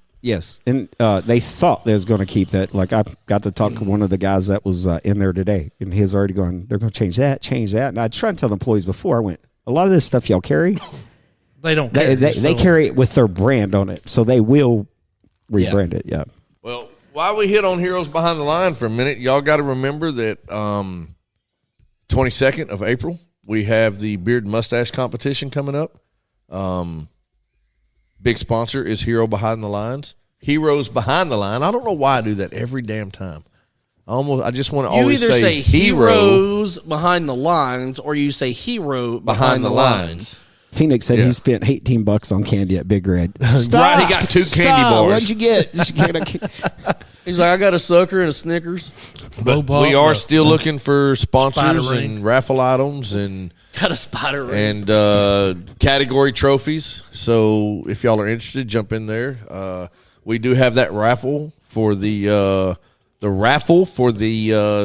And they thought they was going to keep that. Like, I got to talk to one of the guys that was in there today, and he's already going, they're going to change that. And I tried to tell the employees before I went, a lot of this stuff y'all carry, They don't carry they carry it with their brand on it, so they will rebrand it, yeah. Well, while we hit on Heroes Behind the Line for a minute, y'all got to remember that 22nd of April, we have the Beard and Mustache competition coming up. Big sponsor is Heroes Behind the Line. I don't know why I do that every damn time. I just want to always either say hero Heroes Behind the Lines or you say Hero Behind the Lines. Phoenix said he spent $18 on candy at Big Red. Right, he got 2 candy bars. What'd you get? He's like, I got a sucker and a Snickers. But we are still looking for sponsors and raffle items and Got a spider ring. and category trophies. So if y'all are interested, jump in there. We do have that raffle for the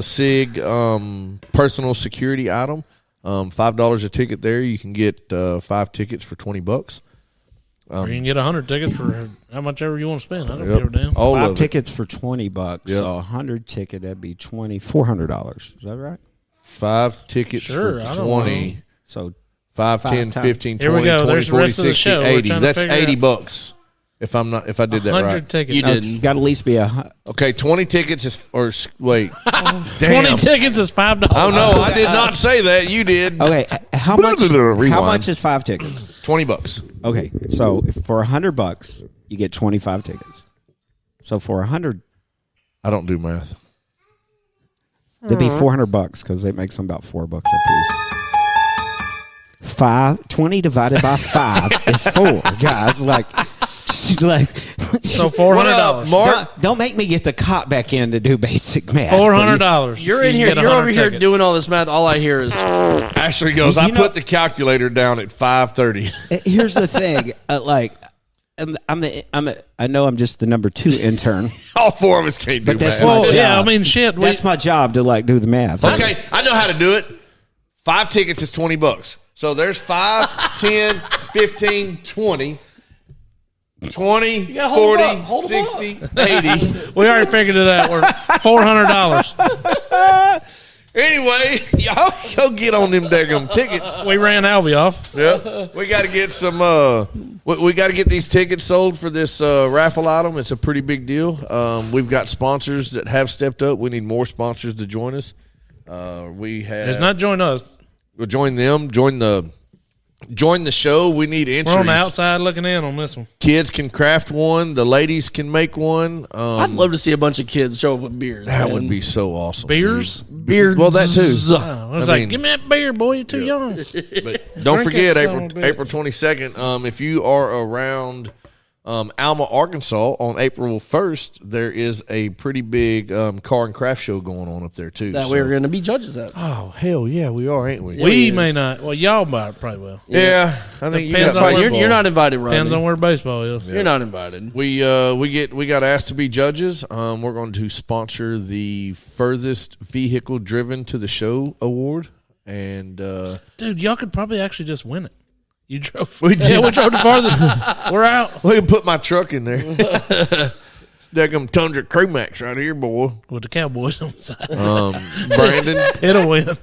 SIG personal security item. $5 a ticket there. You can get 5 tickets for $20. Or you can get 100 tickets for how much ever you want to spend. I don't give a damn. All 5 of tickets for $20. Yep. So 100 ticket, that'd be $400. Is that right? 5 tickets Sure, for I don't 20. know. So 5, 5 10, times. 15, Here we 20, go. 20, There's the 40, rest of the 60, show. We're 80. trying to That's figure out- $80. If I did that 100 right. tickets. You did. it's got to at least be Okay, 20 tickets is wait. 20 tickets is $5. Oh no, I did not say that. You did. Okay, how much? Rewind. How much is 5 tickets? $20. Okay, so for $100, you get 25 tickets. So for 100, I don't do math. it'd be $400 because they make some about $4 a piece. 20 divided by 5 is 4, guys. She's like, So $400. Mark? don't make me get the cop back in to do basic math. $400. You're in You here. can get You're 100 over here tickets. doing all this math. All I hear is Ashley goes, I put the calculator down at 5:30. Here's the thing, I know I'm just the number 2 intern, All 4 of us can't do but that's math. my Well, job. yeah, I mean, shit. That's my job to like do the math. Okay, I know how to do it. 5 tickets is $20. So there's 5, 10, 15, 20. 20, gotta hold 40, them up. Hold them 60, 80. We already figured it out. We're $400. Anyway, y'all go get on them daggum tickets. We ran Alvie off. Yeah, we got to get some. We got to get these tickets sold for this raffle item. It's a pretty big deal. We've got sponsors that have stepped up. We need more sponsors to join us. We have. It's not join us. We'll join them. Join the show. We need entries. We're on the outside looking in on this one. Kids can craft one. The ladies can make one. I'd love to see a bunch of kids show up with beers. That man. would be so awesome. Beers? beers. Well, that too. Oh, I was I like, mean- give me that beer, boy. You're too young. But don't Drink forget it, son of a bitch. April 22nd. If you are around Alma, Arkansas on April 1st, there is a pretty big car and craft show going on up there too. that So- we're going to be judges at. Oh hell yeah, we are, ain't we? We may not. Well, y'all might probably will. Yeah, I think you Depends got on where- baseball. You're not invited, Rodney. Depends on where baseball is. You're not invited. We got asked to be judges. We're going to sponsor the furthest vehicle driven to the show award, and Dude, y'all could probably actually just win it. You drove. We did. Yeah, we drove the farthest. We're out we can put my truck in there. Daggum Tundra Crew Max right here, boy. with the Cowboys on the side. Brandon, It'll win.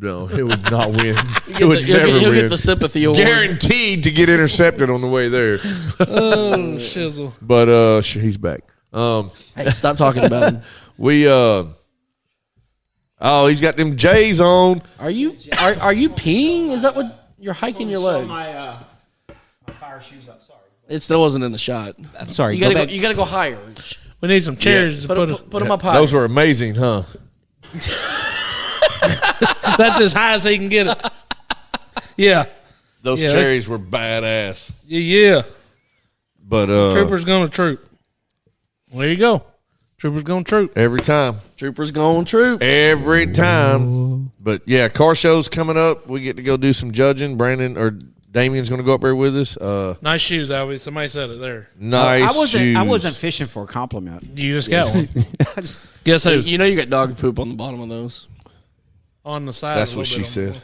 no, it would not win. It You'll would get, never you'll win. get the sympathy award. Guaranteed to get intercepted on the way there. Oh, shizzle. But he's back. Hey, stop talking about him. We oh, he's got them J's on. Are you peeing? Is that what you're hiking your leg? My fire shoes up. Sorry. It still wasn't in the shot. I'm sorry. You gotta go higher. We need some chairs to Put them up high. Those were amazing, huh? That's as high as he can get it. Yeah. Those Yeah. cherries were badass. Yeah. But Trooper's going to troop. There you go. Trooper's going to troop. every time. Troopers going troop. Every time. But yeah, car show's coming up. We get to go do some judging. Brandon or Damien's going to go up there with us. Nice shoes, Alvie. Somebody said it there. Nice I shoes. wasn't fishing for a compliment. You just got one. Guess who? You know you got dog poop on the bottom of those. On the side. That's a what little she bit on said.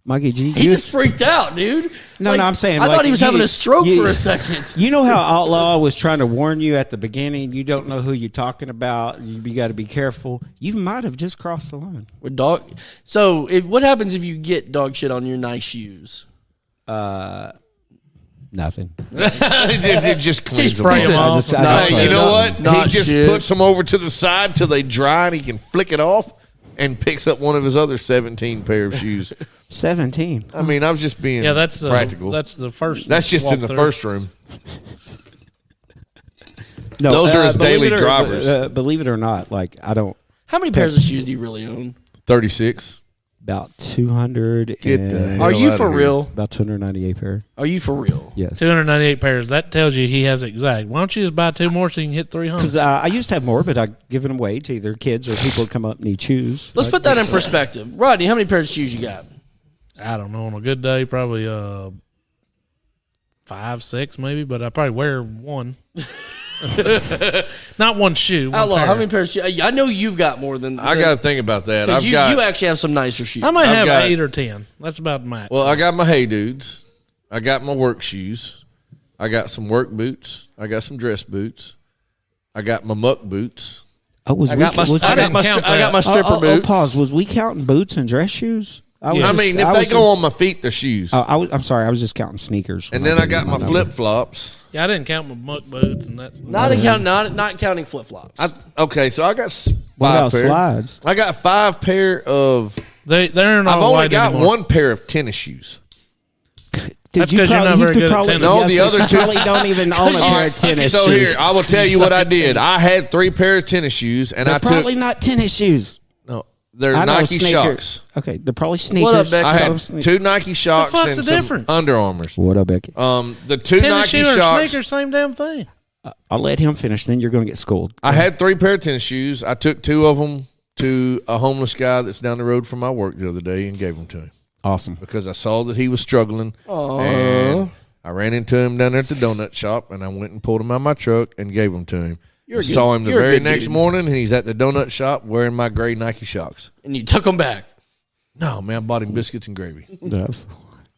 Mikey G. He just freaked out, dude. No, I'm saying, I like, thought he was having you- a stroke you- for a second. You know how Outlaw was trying to warn you at the beginning? You don't know who you're talking about. You got to be careful. You might have just crossed the line. With dog. So, what happens if you get dog shit on your nice shoes? Nothing. it just cleans them Spray off. 'em I off. just- I just- Hey, you know what? Not He just shit. puts them over to the side till they dry and he can flick it off and picks up one of his other 17 pair of shoes. 17. I mean, I was just being Yeah, that's practical. That's the first. That's just in the walkthrough. first room. No, Those are his believe daily it or- drivers. believe it or not, like I don't. How many pairs of shoes do you really own? 36. About 200. Get the and hell Are you outta for here. real? about 298 pair. Are you for real? Yes. 298 pairs. That tells you he has exact. Why don't you just buy 2 more so you can hit 300? Because I used to have more, but I given them away to either kids or people who come up and need shoes. Let's put that in perspective. Rodney, how many pairs of shoes you got? I don't know. On a good day, probably 5, 6 maybe, but I probably wear one. Not one shoe. One Outlaw, pair. how many pairs of shoes? I know you've got more than. I got to think about that. Because I've you got actually have some nicer shoes. I might I've have got- 8 or 10. That's about the max. well, I got my Hey Dudes. I got my work shoes. I got some work boots. I got some dress boots. I got my muck boots. Oh, was I got my stripper boots. Pause. Was we counting boots and dress shoes? Yeah. I mean, if they go on my feet, they're shoes. I'm sorry. I was just counting sneakers. And when then I did got my number. flip flops. Yeah, I didn't count my muck boots, and that's Not counting flip flops. Okay, so I got What 5 about pair. slides? I got 5 pair of. they're not. I've only white got anymore. one pair of tennis shoes. That's 'cause you're not very good at tennis. No, the other you two- probably don't even own a pair of tennis So shoes. here, I will tell you what I did. I had 3 pair of tennis shoes, and They're I probably took not tennis shoes. no. They're I know Nike sneakers. Shocks. Okay, they're probably sneakers. What up, Becky? I had Sne- 2 Nike Shocks fuck's and the some difference? Under Armours. What up, Becky? The 2 Tennis Nike shoe and Shocks. sneakers, same damn thing. I'll let him finish. Then you're going to get schooled. I had 3 pair of tennis shoes. I took 2 of them to a homeless guy that's down the road from my work the other day and gave them to him Awesome. because I saw that he was struggling. And I ran into him down there at the donut shop, and I went and pulled him out of my truck and gave them to him. Saw him the very next morning, and he's at the donut shop wearing my gray Nike Shox. And you took them back. No, man, I bought him biscuits and gravy.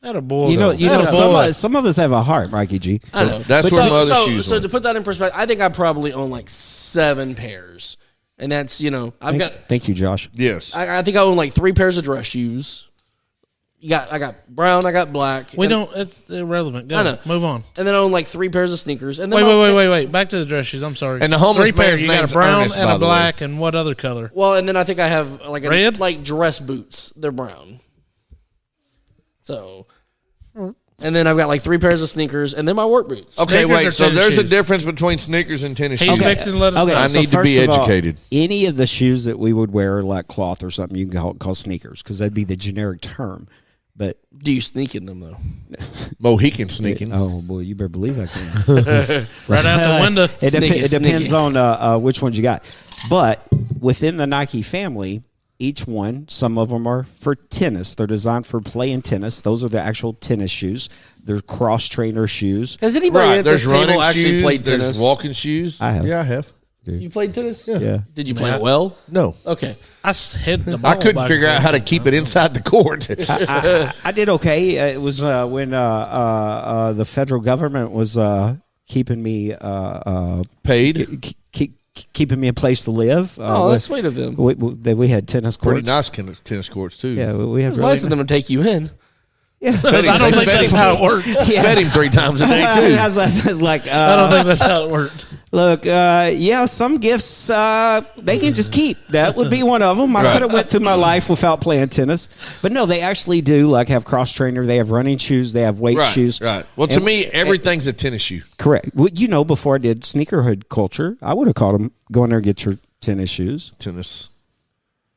That a boy. You know, some of us have a heart, Mikey G. I know. That's where my other shoes So are. to put that in perspective, I think I probably own like 7 pairs. And that's, Thank you, Josh. Yes. I think I own like 3 pairs of dress shoes. I got brown, I got black. It's irrelevant. Go. I know. Move on. And then I own like 3 pairs of sneakers. And then Wait. Back to the dress shoes. I'm sorry. And the homeless 3 pairs. man's You got a name's brown Ernest, and by a the way. black, and what other color? Well, and then I think I have like Red? like dress boots. They're brown. So, and then I've got like 3 pairs of sneakers, and then my work boots. Okay, Sneakers wait. or So tennis there's a shoes? difference between sneakers and tennis He's shoes. fixing to let us know. I need to be first of all, educated. any of the shoes that we would wear, like cloth or something, you can call sneakers because that'd be the generic term. But Do you sneak in them though? Mohican sneaking. oh boy, you better believe I can. Right out the window. It depends Sneaky. on which ones you got. But within the Nike family, each one, some of them are for tennis. They're designed for playing tennis. Those are the actual tennis shoes. They're cross trainer shoes. Has anybody Right. at There's this running table actually shoes. played There's tennis? walking shoes. I have. Yeah, I have. You played tennis? Yeah. Did you play it well? No. Okay. I hit the ball I couldn't back figure and out how to keep it inside the court. I did okay. It was when the federal government was keeping me Paid. keeping me a place to live. Oh, that's sweet of them. We had tennis courts. Pretty nice tennis courts, too. Yeah, we have It's really nice of them to take you in. Yeah. I don't think that's how it worked. Fed him 3 times a day, too. I was like, I don't think that's how it worked. look, some gifts they can just keep. That would be one of them. I Right. could have went through my life without playing tennis, but no, they actually do like have cross trainer. They have running shoes. They have weight Right, shoes. right. Well, to And- me, everything's a tennis shoe. Correct. Well, before I did sneakerhood culture, I would have called them go in there and get your tennis shoes. Tennis.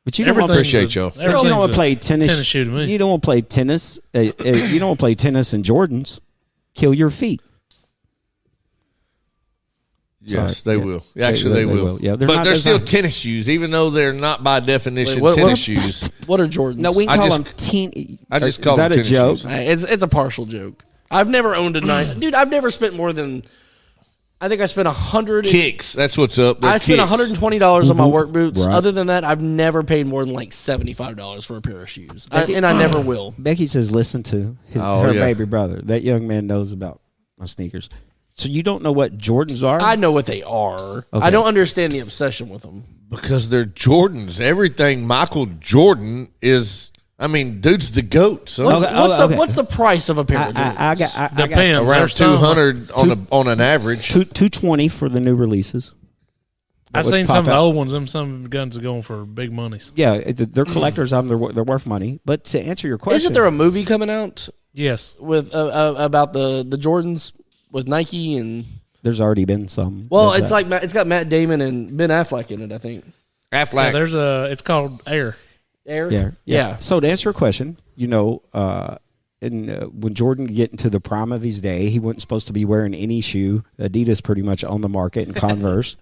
But you don't want to Appreciate y'all. you don't want to play tennis. tennis shoe to me. You don't want to play tennis. You don't want to play tennis in Jordans. Kill your feet. Yes, Sorry. they Yeah. will. Actually, they will. Yeah, they're but not they're still designed- tennis shoes, even though they're not by definition Wait, what- tennis what- shoes. What are Jordans? No, we I can call just- them teen. I just is call that them a tennis joke? shoes. It's a partial joke. I've never owned a Nike. Dude, I've never spent more than. I think I spent $100. Kicks. That's what's up. They're I spent kicks. $120 on my work boots. Right. Other than that, I've never paid more than like $75 for a pair of shoes, and I never will. Becky says, "Listen to Oh, her yeah. baby brother. That young man knows about my sneakers. So you don't know what Jordans are? I know what they are. Okay. I don't understand the obsession with them. Because they're Jordans. Everything Michael Jordan is. I mean, dude's the GOAT. So Okay. What's the price of a pair of Jordans? I got Depends. around There's some- 200 on an average. $220 for the new releases. I've would seen pop some of the out. old ones. Some guns are going for big monies. Yeah, they're collectors. They're worth money. But to answer your question, Isn't there a movie coming out Yes. with about the Jordans with Nike and? there's already been some. Well, There's it's that. like it's got Matt Damon and Ben Affleck in it. I think. Yeah, Affleck. there's it's called Air. Air. Yeah. So to answer your question, when Jordan get into the prime of his day, he wasn't supposed to be wearing any shoe. Adidas pretty much on the market and Converse.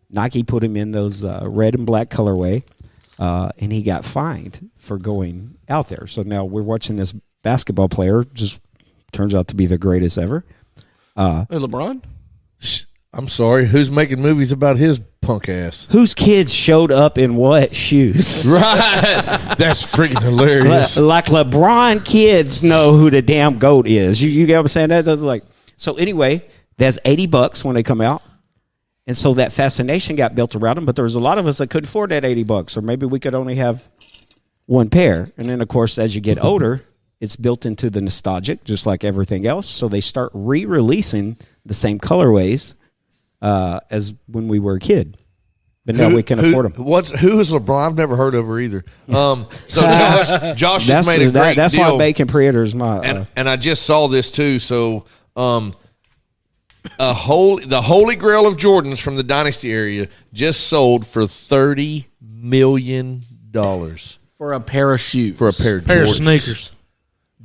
Nike put him in those red and black colorway, and he got fined for going out there. So now we're watching this basketball player just turns out to be the greatest ever. LeBron. I'm sorry. Who's making movies about his punk ass? Whose kids showed up in what shoes? Right. That's freaking hilarious. Like LeBron kids know who the damn GOAT is. You get what I'm saying? That's like so. Anyway, that's $80 when they come out, and so that fascination got built around them. But there was a lot of us that couldn't afford that $80, or maybe we could only have one pair. And then, of course, as you get older, it's built into the nostalgic, just like everything else. So they start re-releasing the same colorways as when we were a kid. But now we can afford them. Who is LeBron? I've never heard of her either. So Josh has made a great That's deal. why Bacon Predator is my. And I just saw this too. So the Holy Grail of Jordans from the Dynasty area just sold for $30 million For a pair of shoes. for a pair of Pair of Jordans. sneakers.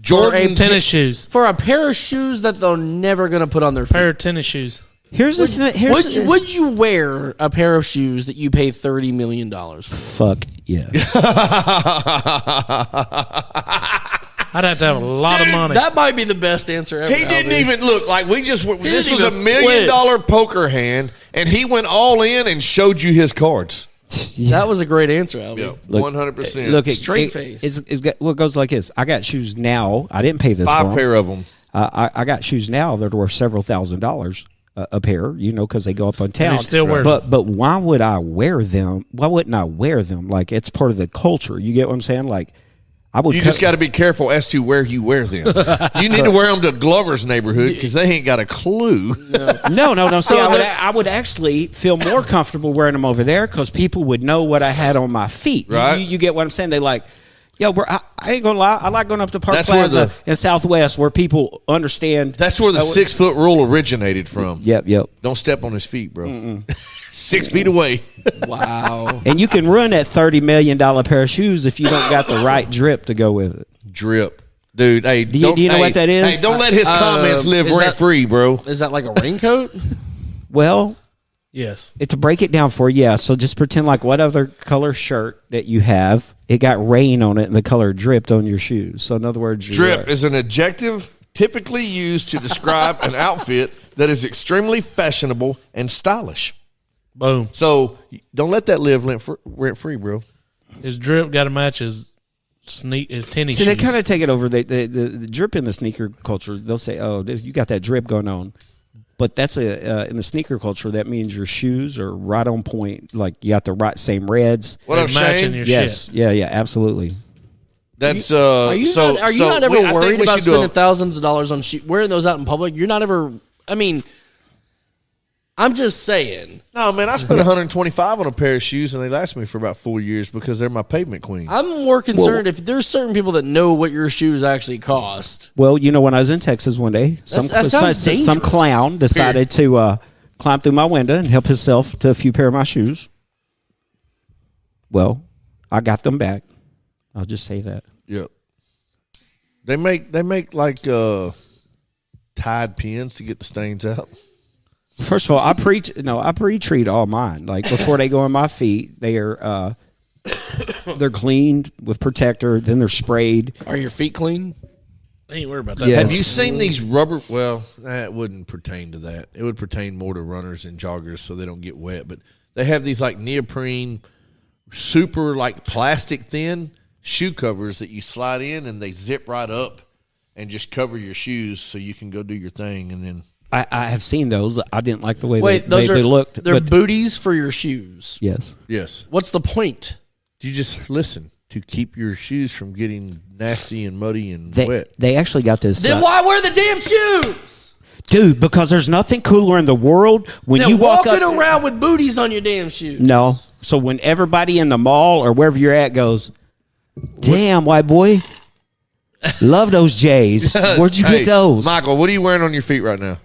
Jordan Tennis shoes. For a pair of shoes that they're never going to put on their feet. Pair of tennis shoes. Here's the thing. Would you wear a pair of shoes that you paid $30 million for? Fuck yeah. I'd have to have a lot of money. That might be the best answer ever. He didn't Alvie. even look like we just. This was didn't $1 even million flinch. poker hand, and he went all in and showed you his cards. That was a great answer, Alvie. Look, 100%. Look, Straight face. Well, it goes like this. I got shoes now. I didn't pay this for 5 them. pair of them. I got shoes now that are worth several $1,000s a pair, because they go up on town. he still wears but why would I wear them? Why wouldn't I wear them? Like, it's part of the culture. You get what I'm saying? Like, I would. You just got to be careful as to where you wear them. You need to wear them to Glover's neighborhood because they ain't got a clue. No. See, I would actually feel more comfortable wearing them over there because people would know what I had on my feet. Right. You get what I'm saying? They like, yo, I ain't gonna lie. I like going up to Park That's where Plaza in Southwest where people understand. That's where the 6 foot rule originated from. Yep. Don't step on his feet, bro. 6 feet away. Wow. And you can run that $30 million pair of shoes if you don't got the right drip to go with it. Drip. Dude, hey, Do you know what that is? Hey, don't let his comments live is rent free, bro. Is that like a raincoat? Well, Yes. to break it down for you, yeah. So just pretend like what other color shirt that you have, it got rain on it and the color dripped on your shoes. So in other words, Drip is an adjective typically used to describe an outfit that is extremely fashionable and stylish. Boom. So don't let that live rent free, bro. His drip got to match his tennis See, shoes. they kind of take it over. The drip in the sneaker culture, they'll say, "Oh, you got that drip going on," but that's in the sneaker culture. That means your shoes are right on point. Like you got the right same reds. What up, matching Shane? your Yes, shit. yeah, Are absolutely. you not ever worried about spending thousands of dollars on wearing those out in public? You're not ever. I mean, I'm just saying. No, man, I spent $125 on a pair of shoes, and they last me for about 4 years because they're my pavement queen. I'm more concerned if there's certain people that know what your shoes actually cost. Well, when I was in Texas one day, some sounds dangerous. clown decided to climb through my window and help himself to a few pair of my shoes. Well, I got them back. I'll just say that. Yep. They make like Tide pens to get the stains out. First of all, I pre-treat all mine. Like before they go on my feet, they're cleaned with protector. Then they're sprayed. Are your feet clean? I ain't worried about that. Yeah. Have you seen these rubber? Well, that wouldn't pertain to that. It would pertain more to runners and joggers so they don't get wet. But they have these like neoprene, super like plastic thin shoe covers that you slide in and they zip right up and just cover your shoes so you can go do your thing. And then I have seen those. I didn't like the way Those they looked. They're but booties for your shoes. yes. yes, What's the point? you just listen to keep your shoes from getting nasty and muddy and They wet. they actually got this. Then why wear the damn shoes? Dude, because there's nothing cooler in the world when Then you walk walking up. around with booties on your damn shoes. No. So when everybody in the mall or wherever you're at goes, damn, white boy, love those J's. Where'd you Hey, get those? Michael, what are you wearing on your feet right now?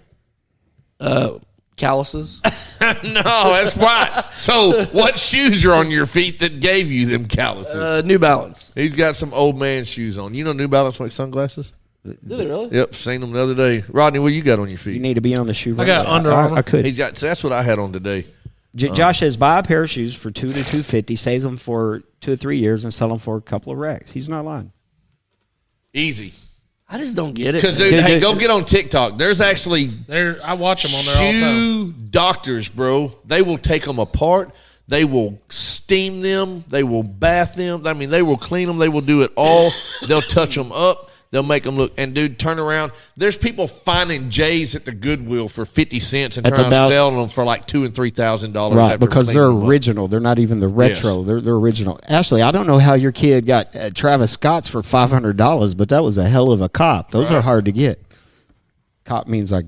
Calluses. No, that's right. So, what shoes are on your feet that gave you them calluses? New Balance. He's got some old man shoes on. You know New Balance makes sunglasses? Do they really? Yep, seen them the other day. Rodney, what you got on your You feet? need to be on the shoe. I got Under Armour. I could. He's got. That's what I had on today. Josh says buy a pair of shoes for $200 to $250, saves them for 2 or 3 years, and sell them for a couple of racks. He's not lying. Easy. I just don't get Because, it. dude, hey, go get on TikTok. There's actually I watch them on there all the time. shoe doctors, bro. They will take them apart. They will steam them. They will bath them. I mean, they will clean them. They will do it all. They'll touch them up. They'll make them look. And, dude, turn around. There's people finding J's at the Goodwill for 50 cents and trying to sell them for like $2,000 and $3,000. Right, after because cleaning they're them up. original. They're not even the retro. Yes. They're original. Ashley, I don't know how your kid got Travis Scott's for $500, but that was a hell of a cop. Those are hard to get. Cop means like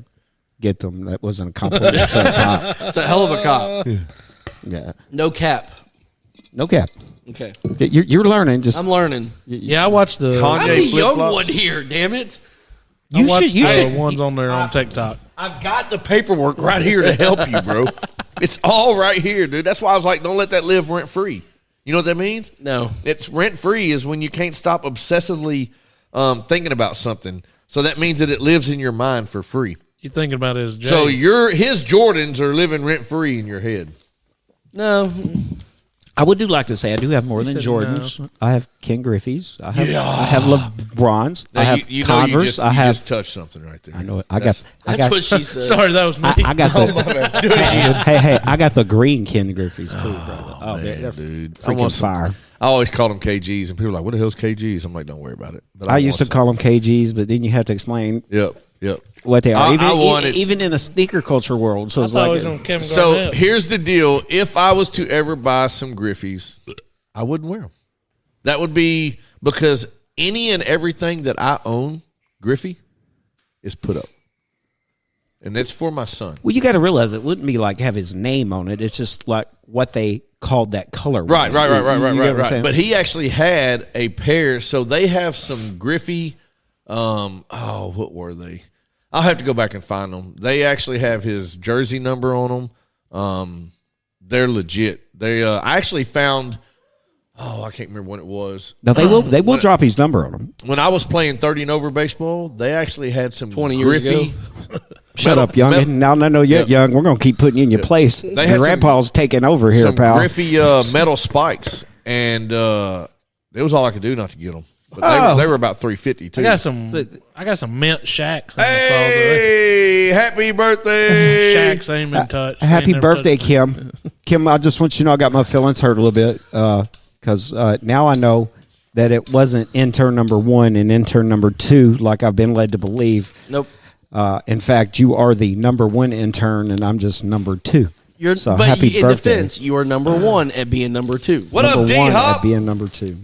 get them. That wasn't a compliment to a cop. It's a hell of a cop. Yeah, No cap. no cap. Okay. You're learning. Just I'm learning. Yeah, I watch the I'm the Kanye young flip-flops. one here, damn it. you should. ones on there on TikTok. I've got the paperwork right here to help you, bro. It's all right here, dude. That's why I was like, don't let that live rent free. You know what that means? No. It's rent free is when you can't stop obsessively thinking about something. So that means that it lives in your mind for free. You thinking about his J's. So his Jordans are living rent free in your head. No. I would do like to say I do have more than said Jordans. I have Ken Griffey's. I have LeBrons. Now, I have you Converse. know you just, I have. just touched something right there. I know it. That's what she said. Sorry, that was me. I got the. hey, I got the green Ken Griffey's too, brother. Oh, man, they're dude. freaking fire. I always called them KGs, and people are like, "What the hell's KGs?" I'm like, "Don't worry about it." But I used to call them KGs, but then you have to explain Yep. what they are. I Even in the sneaker culture world. So I it's thought it like was on Kevin So Garnett. here's the deal: if I was to ever buy some Griffies, I wouldn't wear them. That would be because any and everything that I own, Griffey, is put up, and that's for my son. well, you got to realize it wouldn't be like have his name on it. It's just like what they called that color. Right. You get what I'm saying? But he actually had a pair, so they have some Griffey. What were they? I'll have to go back and find them. They actually have his jersey number on them. They're legit. They I actually found. Oh, I can't remember when it was. No, they will drop his number on them. When I was playing 30 and over baseball, they actually had some 20 years Griffey. Shut up, young. Now I know you're young. We're gonna keep putting you in your place. had Your some- grandpa's taking over here, Some pal. Griffey metal spikes, and it was all I could do not to get them. But they were about $350 too. I got some mint shacks in the closet. Hey, happy birthday! Shacks ain't been touched. Happy Ain't never birthday, touched. Kim. Kim, I just want you to know I got my feelings hurt a little bit because now I know that it wasn't intern number 1 and intern number 2 like I've been led to believe. Nope. In fact, you are the number 1 intern and I'm just number 2. So But happy in birthday. defense, you are number 1 at being number 2. What number up, D 1 Hop? at being number 2.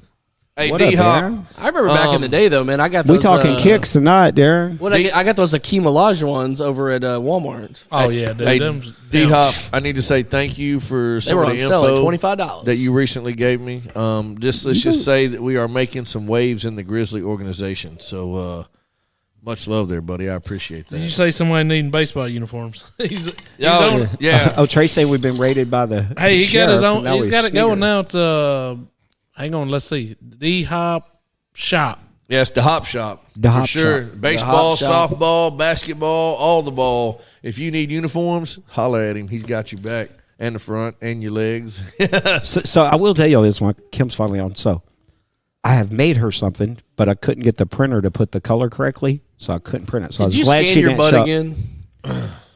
Hey, What up, D Hop. Darren? I remember back in the day, though, man. I got We those. talking kicks tonight, Darren. What I got those Akeem Olajuwon ones over at Walmart. Oh, yeah. Dude, Hey, them- D Hop, I need to say thank you for They some were of on the sale at info $25. that you recently gave me. Let's just say that we are making some waves in the Grizzly organization. So much love there, buddy. I appreciate that. Did you say somebody needing baseball uniforms? he's Oh, on. yeah. Oh, Trey said we've been rated by the Hey, he got his sheriff, own. and now He's got it going sneaker. now. It's hang on. Let's see. D Hop Shop. Yes, the Hop Shop. The for Hop sure. Shop. Baseball, The Hop Shop. softball, basketball, all the ball. If you need uniforms, holler at him. He's got you back and the front and your legs. So I will tell you this one. Kim's finally on. So I have made her something, but I couldn't get the printer to put the color correctly, so I couldn't print it. So I Did was you glad scan she your didn't butt show up. again?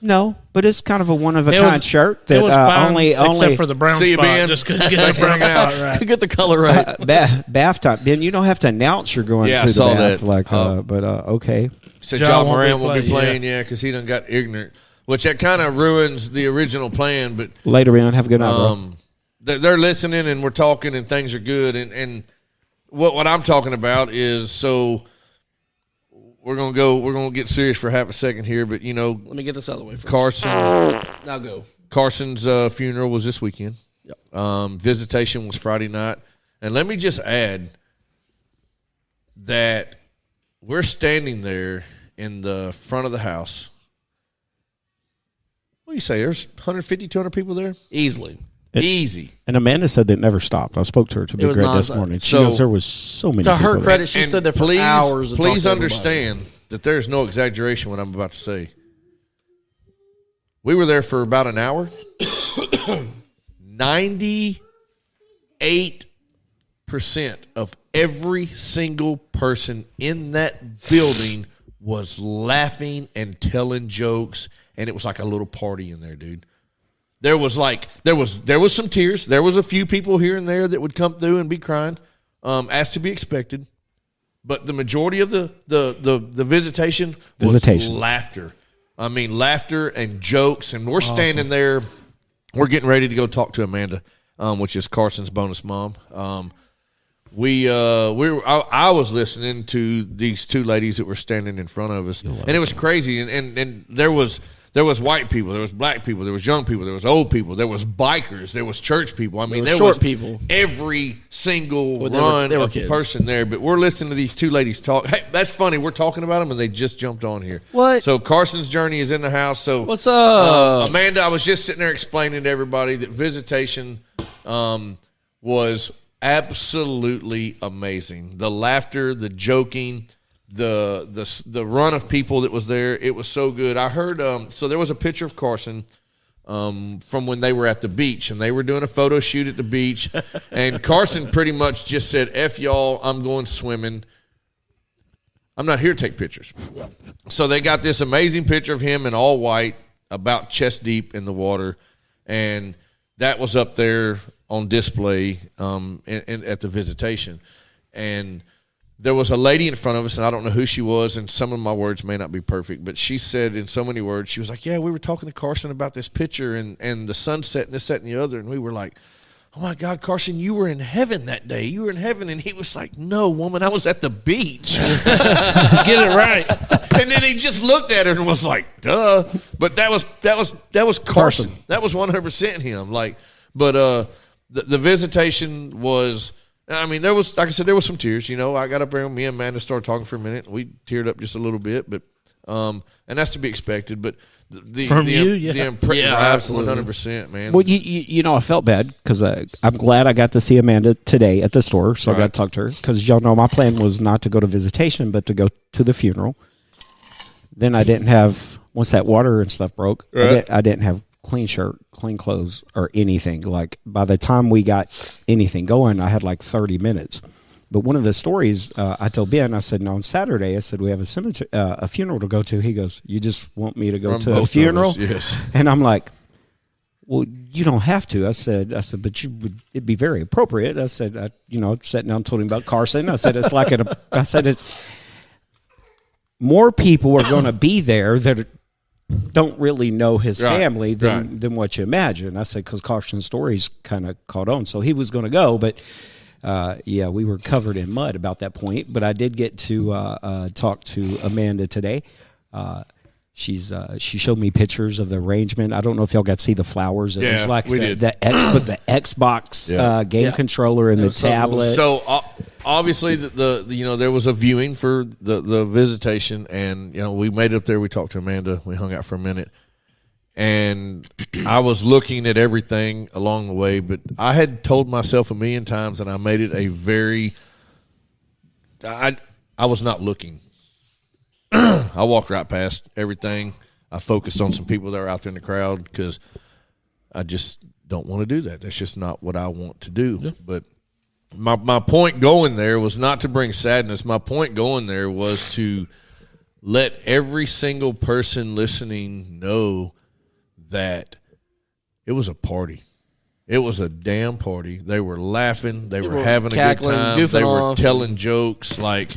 No, but it's kind of a one of a It kind was- shirt It that was fine, only except for the brown See you, spot. Ben. Just couldn't get the brown out. spot right. Could get the color right. bath time. Ben, you don't have to announce you're going Yeah, to I the saw bath. that. Like, okay. Said Ja John won't Moran be will be playing, playing, because he done got ignorant, which that kind of ruins the original plan. But Later on, have a good night, bro. they're listening and we're talking and things are good. And what I'm talking about is, so we're gonna get serious for half a second here. But Let me get this out of the way first. Now go. Carson's funeral was this weekend. Yep. Visitation was Friday night. And let me just add that we're standing there in the front of the house. What do you say? There's 150, 200 people there? Easily. Easy. And Amanda said that it never stopped. I spoke to her to be was great this nonstop. morning. She So- goes, there was so many To people her there. credit, she stood there for hours. and talked Please to everybody. understand that there's no exaggeration what I'm about to say. We were there for about an hour. 98% of every single person in that building was laughing and telling jokes, and it was like a little party in there, dude. There was some tears. There was a few people here and there that would come through and be crying, as to be expected. But the majority of the visitation was laughter. I mean, laughter and jokes, and we're standing there. We're getting ready to go talk to Amanda, which is Carson's bonus mom. I was listening to these two ladies that were standing in front of us, and it was crazy. And there was white people, there was black people, there was young people, there was old people, there was bikers, there was church people. I mean, were there short was people. every single Well, run they were of kids. person there. But we're listening to these two ladies talk. Hey, that's funny. We're talking about them, and they just jumped on here. What? So Carson's journey is in the house. So What's up? Amanda, I was just sitting there explaining to everybody that visitation was absolutely amazing. The laughter, the joking, the run of people that was there, it was so good. I heard so there was a picture of Carson from when they were at the beach, and they were doing a photo shoot at the beach, and Carson pretty much just said, F y'all, I'm going swimming. I'm not here to take pictures. So they got this amazing picture of him in all white, about chest deep in the water, and that was up there on display at the visitation. And there was a lady in front of us, and I don't know who she was, and some of my words may not be perfect, but she said in so many words, she was like, yeah, we were talking to Carson about this picture and the sunset and this, that, and the other, and we were like, oh, my God, Carson, you were in heaven that day. You were in heaven. And he was like, no, woman, I was at the beach. Get it right. And then he just looked at her and was like, duh. But that was Carson. That was 100% him. Like, but the visitation was, I mean, there was, like I said, there was some tears. You know, I got up there and me and Amanda started talking for a minute. We teared up just a little bit, but and that's to be expected. But absolutely, 100%, man. Well, you know, I felt bad because I'm glad I got to see Amanda today at the store, so I got to talk to her. Because y'all know my plan was not to go to visitation, but to go to the funeral. Then I didn't have, once that water and stuff broke, I didn't have clean shirt, clean clothes, or anything. Like, by the time we got anything going, I had like 30 minutes. But one of the stories I told Ben, I said, no, on Saturday, I said, we have a cemetery, a funeral to go to. He goes, you just want me to go to a funeral? Yes. And I'm like, well, you don't have to. I said, but it'd be very appropriate. I said, sat down and told him about Carson. I said, it's more people are going to be there that don't really know his family than what you imagine. I said, because Carson's stories kind of caught on. So he was going to go, but we were covered in mud about that point. But I did get to talk to Amanda today. She showed me pictures of the arrangement. I don't know if y'all got to see the flowers. It was like the Xbox game controller and the tablet. So obviously, there was a viewing for the visitation, and we made it up there. We talked to Amanda. We hung out for a minute, and I was looking at everything along the way. But I had told myself a million times, and I made it a very. I was not looking. I walked right past everything. I focused on some people that were out there in the crowd because I just don't want to do that. That's just not what I want to do. Yeah. But my point going there was not to bring sadness. My point going there was to let every single person listening know that it was a party. It was a damn party. They were laughing. They were having a good time. They were telling jokes. Like,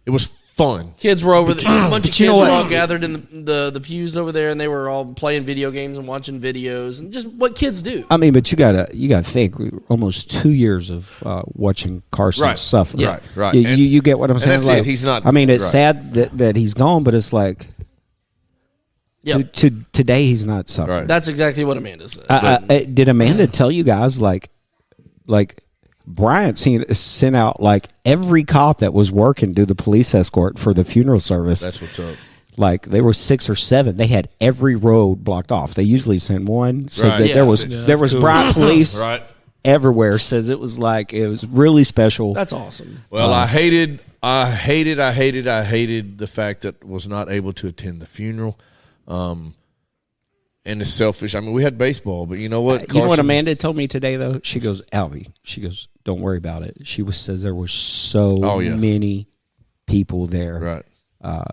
it was fun. Kids were over there. A bunch of kids were all gathered in the pews over there, and they were all playing video games and watching videos and just what kids do. I mean, but you gotta think. Almost 2 years of watching Carson suffer. Yeah. Right. You get what I'm saying? That's like, he's not. I mean, it's sad that he's gone, but it's like, today he's not suffering. Right. That's exactly what Amanda said. Did Amanda tell you guys like? Bryant sent out like every cop that was working do the police escort for the funeral service. That's what's up. Like there were 6 or 7. They had every road blocked off. They usually sent one. So that there was cool. Bryant police everywhere. Says it was really special. That's awesome. Well, I hated the fact that was not able to attend the funeral. And it's selfish. I mean, we had baseball, but you know what? You know what Amanda told me today, though? She goes, Alvie, don't worry about it. She says there were so many people there. Right.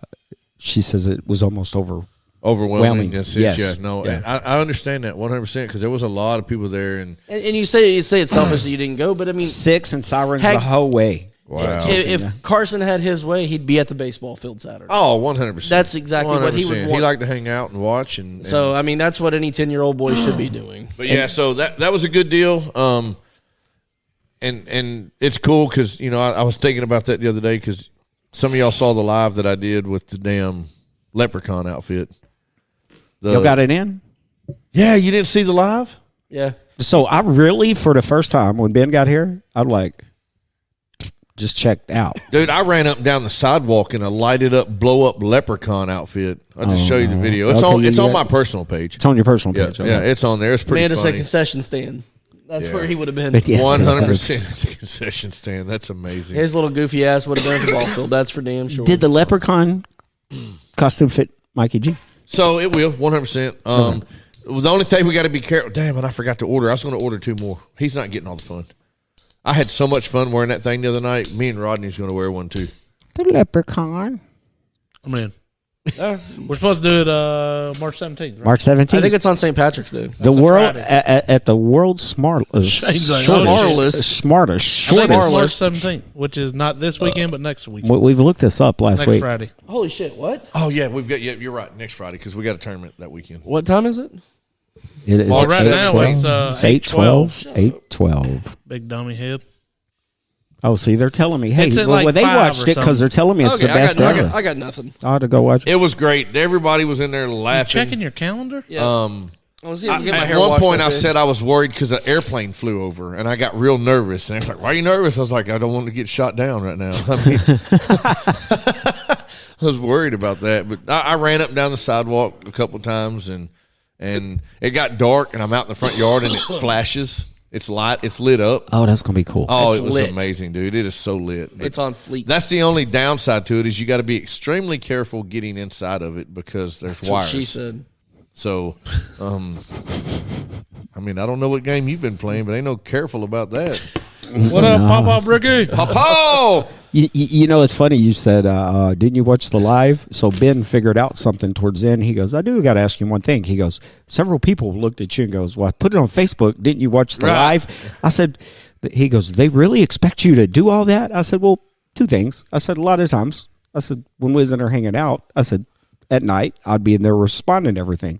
She says it was almost overwhelming. Yes. I understand that 100% because there was a lot of people there. And you say it's selfish that you didn't go, but I mean. 6 and sirens the whole way. Wow. If Carson had his way, he'd be at the baseball field Saturday. Oh, 100%. That's exactly 100%. What he would want. He liked to hang out and watch. So, I mean, that's what any 10-year-old boy should be doing. But, so that was a good deal. And it's cool because, I was thinking about that the other day because some of y'all saw the live that I did with the damn leprechaun outfit. Y'all got it in? Yeah, you didn't see the live? Yeah. So, I really, for the first time, when Ben got here, I'm like, just checked out. Dude, I ran up and down the sidewalk in a lighted up, blow up leprechaun outfit. I'll just show you the video. It's on my personal page. It's on your personal page. Yeah, it's on there. It's pretty Amanda's funny. A concession stand. That's where he would have been. 100% at the concession stand. That's amazing. His little goofy ass would have been at the ball field. That's for damn sure. Did the leprechaun costume fit Mikey G? So it will, 100%. The only thing we got to be careful. Damn it, I forgot to order. I was going to order 2 more. He's not getting all the fun. I had so much fun wearing that thing the other night. Me and Rodney's going to wear one too. The leprechaun. I'm in. We're supposed to do it March 17th, right? March 17th. I think it's on St. Patrick's Day. the a world Friday. at the world's smartest, Shane's like, shortest, I think it's March shortest. 17th, which is not this weekend, but next weekend. We've looked this up last Next week. Friday. Holy shit! What? Oh yeah, we've got. Yeah, you're right. Next Friday because we got a tournament that weekend. What time is it? It is Well, right now it's, 8:12. 8:12. Big dummy head. Oh, see, they're telling me, hey, It's at well, like they 5 watched or it because they're telling me it's Okay, the best I ever. got nothing. I ought to go watch it. It was great. Everybody was in there laughing. Checking your calendar? Yeah. I was even getting my At hair one washed point, up I there. said I was worried because an airplane flew over, and I got real nervous. And I was like, "Why are you nervous?" I was like, "I don't want to get shot down right now." I mean, I was worried about that, but I ran up and down the sidewalk a couple of times, and it got dark, and I'm out in the front yard, and it flashes. It's light. It's lit up. Oh, that's going to be cool. Oh, It's it was lit. amazing, dude. It is so lit. It's on fleek. That's the only downside to it is you got to be extremely careful getting inside of it because there's That's what wires. she said. So, I mean, I don't know what game you've been playing, but ain't no careful about that. What up, Papa Ricky? Papa! You know, it's funny you said, didn't you watch the live? So Ben figured out something towards the end. He goes, I do got to ask you one thing. He goes, several people looked at you and goes, well, I put it on Facebook. Didn't you watch the live? I said, he goes, they really expect you to do all that? I said, well, 2 things. I said, a lot of times. I said, when we was in there hanging out, I said, at night, I'd be in there responding to everything.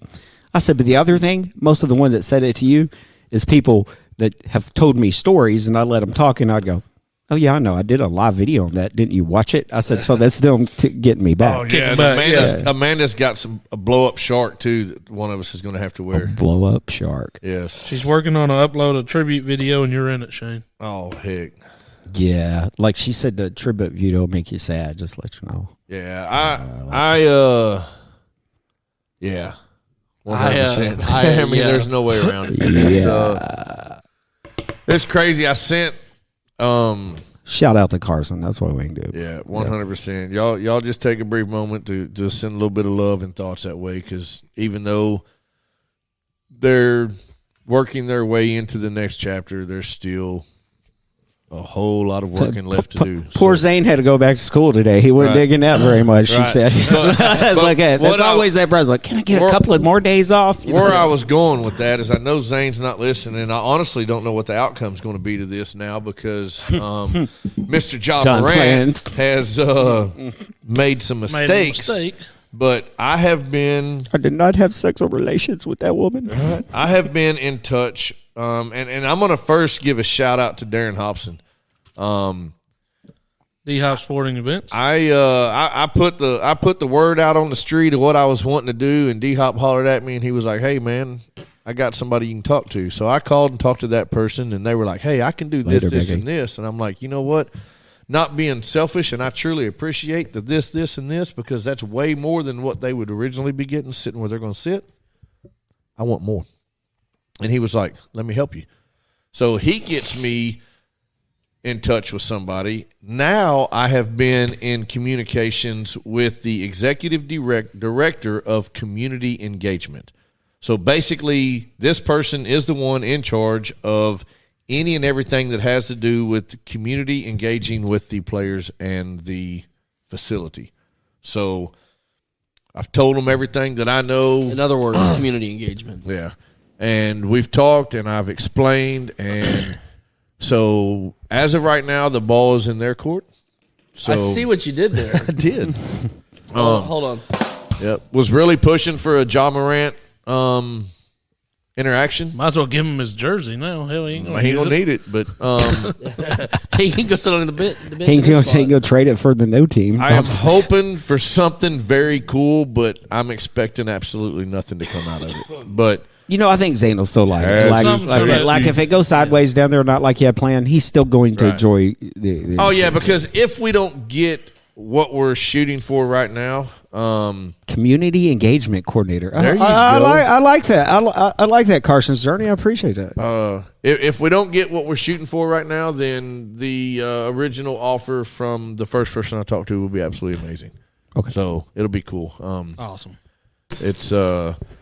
I said, but the other thing, most of the ones that said it to you is people that have told me stories, and I let them talk, and I'd go, oh, yeah, I know. I did a live video on that. Didn't you watch it? I said, so that's them getting me back. Oh, yeah. back, Amanda's got a blow-up shark, too, that one of us is going to have to wear. Blow up shark. Yes. She's working on an upload a tribute video, and you're in it, Shane. Oh, heck. Yeah. Like she said, the tribute video will make you sad. Just let you know. Yeah. Yeah. 100%. I mean, there's no way around it. Yeah. It's crazy. I sent... Shout out to Carson. That's what we can do. Yeah, 100%. Y'all just take a brief moment to send a little bit of love and thoughts that way, because even though they're working their way into the next chapter, there's still a whole lot of working left to do. Poor Zane had to go back to school today. He wasn't Right. digging that very much, she Right. said. That's like that. That's always that brother. Like, can I get a couple of more days off? You Where know? I was going with that is I know Zane's not listening, and I honestly don't know what the outcome's going to be to this now because Mr. John Morant has made some Made a mistakes. mistake. But I have been I did not have sexual relations with that woman. I have been in touch, and I'm going to first give a shout out to Darren Hobson. D-Hop Sporting Events. I put the word out on the street of what I was wanting to do, and D-Hop hollered at me, and he was like, "Hey, man, I got somebody you can talk to." So I called and talked to that person, and they were like, "Hey, I can do this, Later, this, Becky. and this." And I'm like, you know what? Not being selfish, and I truly appreciate the this, and this, because that's way more than what they would originally be getting sitting where they're going to sit. I want more. And he was like, let me help you. So he gets me in touch with somebody. Now I have been in communications with the executive director of community engagement. So basically, this person is the one in charge of any and everything that has to do with the community engaging with the players and the facility. So I've told them everything that I know. In other words, community engagement. Yeah. And we've talked and I've explained. And so as of right now, the ball is in their court. So I see what you did there. I did. Hold on. Yep. Was really pushing for a Ja Morant interaction. Might as well give him his jersey now. Hell, he ain't going He don't need it, but He can go sit on the bench. He can go trade it for the no team. I am hoping for something very cool, but I'm expecting absolutely nothing to come out of it. But You know, I think Zane will still like it. Something's gonna- Like if it goes sideways down there, not like he had planned, he's still going to Right. enjoy the oh yeah, because if we don't get what we're shooting for right now, community engagement coordinator. There you I go. like that. I like that, Carson's journey. I appreciate that. if we don't get what we're shooting for right now, then the original offer from the first person I talked to will be absolutely amazing. Okay. So it'll be cool. Awesome. It's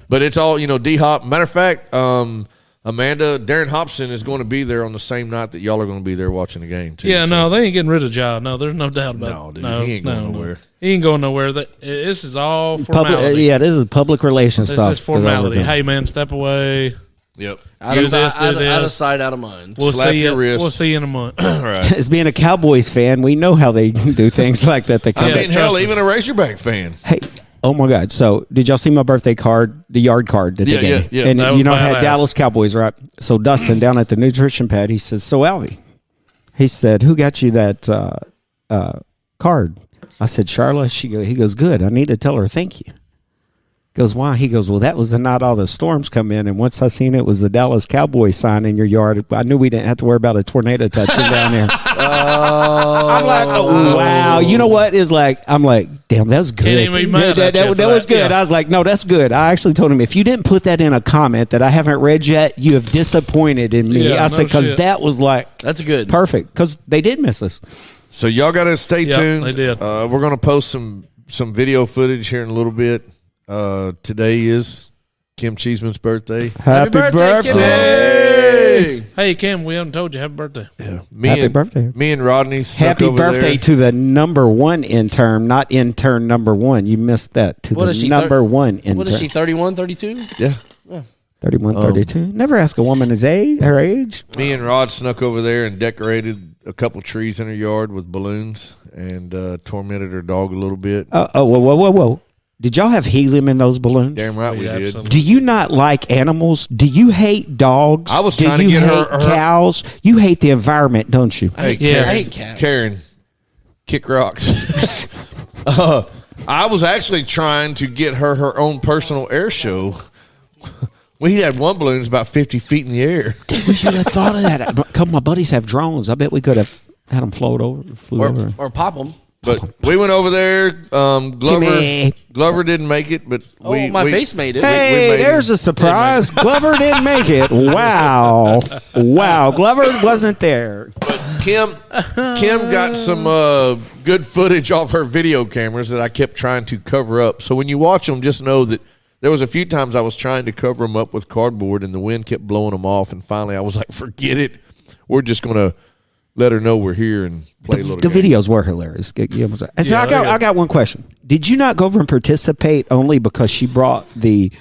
But it's all, D-Hop. Matter of fact, Amanda, Darren Hobson is going to be there on the same night that y'all are going to be there watching the game, too. Yeah, no, they ain't getting rid of Ja. No, there's no doubt about No, it. dude, No, he ain't going nowhere. He ain't going nowhere. This is all formality. Yeah, this is public relations This stuff. is formality. Hey, man, step away. Yep. Out of sight, out of mind. We'll Slap see your you. wrist. We'll see you in a month. Right. As being a Cowboys fan, we know how they do things like that. They I Yeah, mean, hell, trust me. even a Razorback fan. Hey, oh my God! So, did y'all see my birthday card, the yard card that Yeah, they gave me? yeah. And That was it had badass. Dallas Cowboys, right? So Dustin down at the nutrition pad, he says, "So Alvie," he said, "Who got you that card?" I said, "Charla." He goes, "Good. I need to tell her thank you." Goes, "Why?" He goes, "Well, that was the night all the storms come in, and once I seen it was the Dallas Cowboys sign in your yard, I knew we didn't have to worry about a tornado touching down there." I'm like, "Oh wow!" You know what is like? I'm like, "Damn, that was good." Can't even be mad at you for that was that. good. Yeah. I was like, "No, that's good." I actually told him, if you didn't put that in a comment that I haven't read yet, you have disappointed in me. Yeah, I no said, because shit. that was like That's good. perfect, because they did miss us. So y'all got to stay Yep, tuned. they did. We're going to post some video footage here in a little bit. Today is Kim Cheeseman's birthday. Happy birthday! Kimmy! Hey, Kim, we haven't told you happy birthday. Yeah. Happy birthday. Me and Rodney snuck Happy over birthday there. to the number one intern, not intern number one. You missed that. To What the is she, number one intern. What is she, 31, 32? Yeah. 31, 32. Never ask a woman her age. Me and Rod snuck over there and decorated a couple trees in her yard with balloons and tormented her dog a little bit. Whoa. Did y'all have helium in those balloons? Damn right we did. absolutely. Do you not like animals? Do you hate dogs? I was Do trying to you get hate her- cows? You hate the environment, don't you? Hey, Yeah. Karen, I hate cats. Karen, kick rocks. I was actually trying to get her own personal air show. We had one balloon that's about 50 feet in the air. We should have thought of that. A couple of my buddies have drones. I bet we could have had them flew over. Or pop them. But we went over there. Gimme. Glover didn't make it, but My face made it. Hey, made there's him. a surprise. Glover didn't make it. Wow. Glover wasn't there. Kim got some good footage off her video cameras that I kept trying to cover up. So when you watch them, just know that there was a few times I was trying to cover them up with cardboard, and the wind kept blowing them off. And finally, I was like, "Forget it. We're just gonna let her know we're here and play a little." The game. videos were hilarious. So Yeah, I got one question. Did you not go over and participate only because she brought the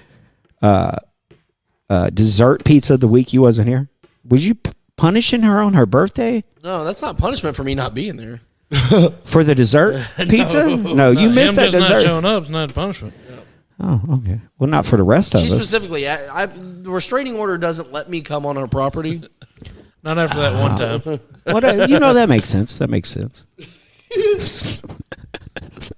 dessert pizza the week you wasn't here? Was you punishing her on her birthday No, that's not punishment for me not being there. for the dessert pizza? No, you Him missed that just not dessert. showing up is not a punishment. Oh, okay. Well, not for the rest of She us. specifically, the restraining order doesn't let me come on her property. Not after that one time. That makes sense. That makes sense.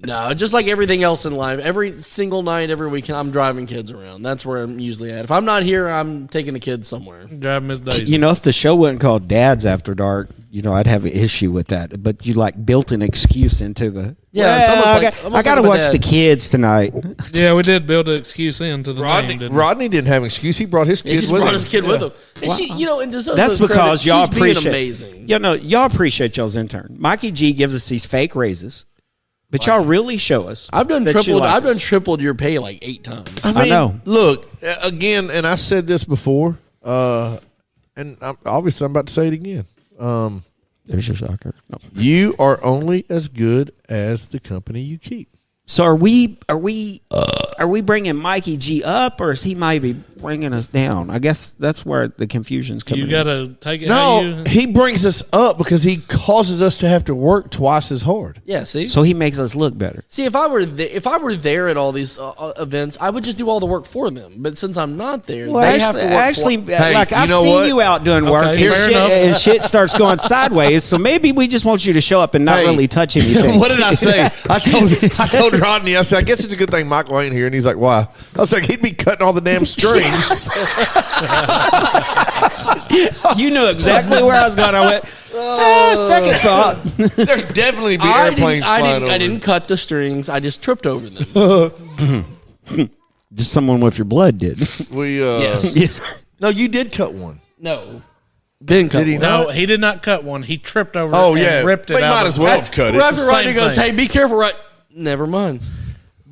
No, just like everything else in life, every single night, every weekend, I'm driving kids around. That's where I'm usually at. If I'm not here, I'm taking the kids somewhere. Drive Miss Daisy. If the show wasn't called Dads After Dark, I'd have an issue with that. But you built an excuse into the. Yeah, it's almost I like- almost got to like my watch dad. the kids tonight. Yeah, we did build an excuse into the name, didn't we? Rodney didn't have an excuse. He brought his He kids just with brought him. his kid with him. And she, and just That's because y'all she's being appreciate. amazing. Y'all appreciate y'all's intern. Mikey G gives us these fake raises, but y'all really show us. I've done that you tripled. like I've done us. tripled your pay like 8 times. I know. Look, again, and I said this before, and obviously I'm about to say it again. There's your shocker. No. You are only as good as the company you keep. So are we bringing Mikey G up, or is he maybe bringing us down? I guess that's where the confusion's coming. You got to take it how No, you... he brings us up because he causes us to have to work twice as hard. Yeah, see. So he makes us look better. See, if I were there at all these events, I would just do all the work for them. But since I'm not there, Well, they have to work. Hey, like you I've know seen what? you out doing work, Okay, fair enough. and shit starts going sideways. So maybe we just want you to show up and not Hey. really touch anything. What did I say? I told Rodney, I said, I guess it's a good thing Michael ain't here. And he's like, why? I was like, he'd be cutting all the damn strings. You knew exactly where I was going. I went, second thought. There'd definitely be airplanes flying over. I didn't cut the strings. I just tripped over them. Just someone with your blood did. We, Yes. Yes. No, you did cut one. No. Ben cut Did he one. not? No, he did not cut one. He tripped over Oh, it yeah. and ripped it But he out. might of as the- well have cut it. Roger the Rodney same goes, thing. "Hey, be careful!" Right? Never mind.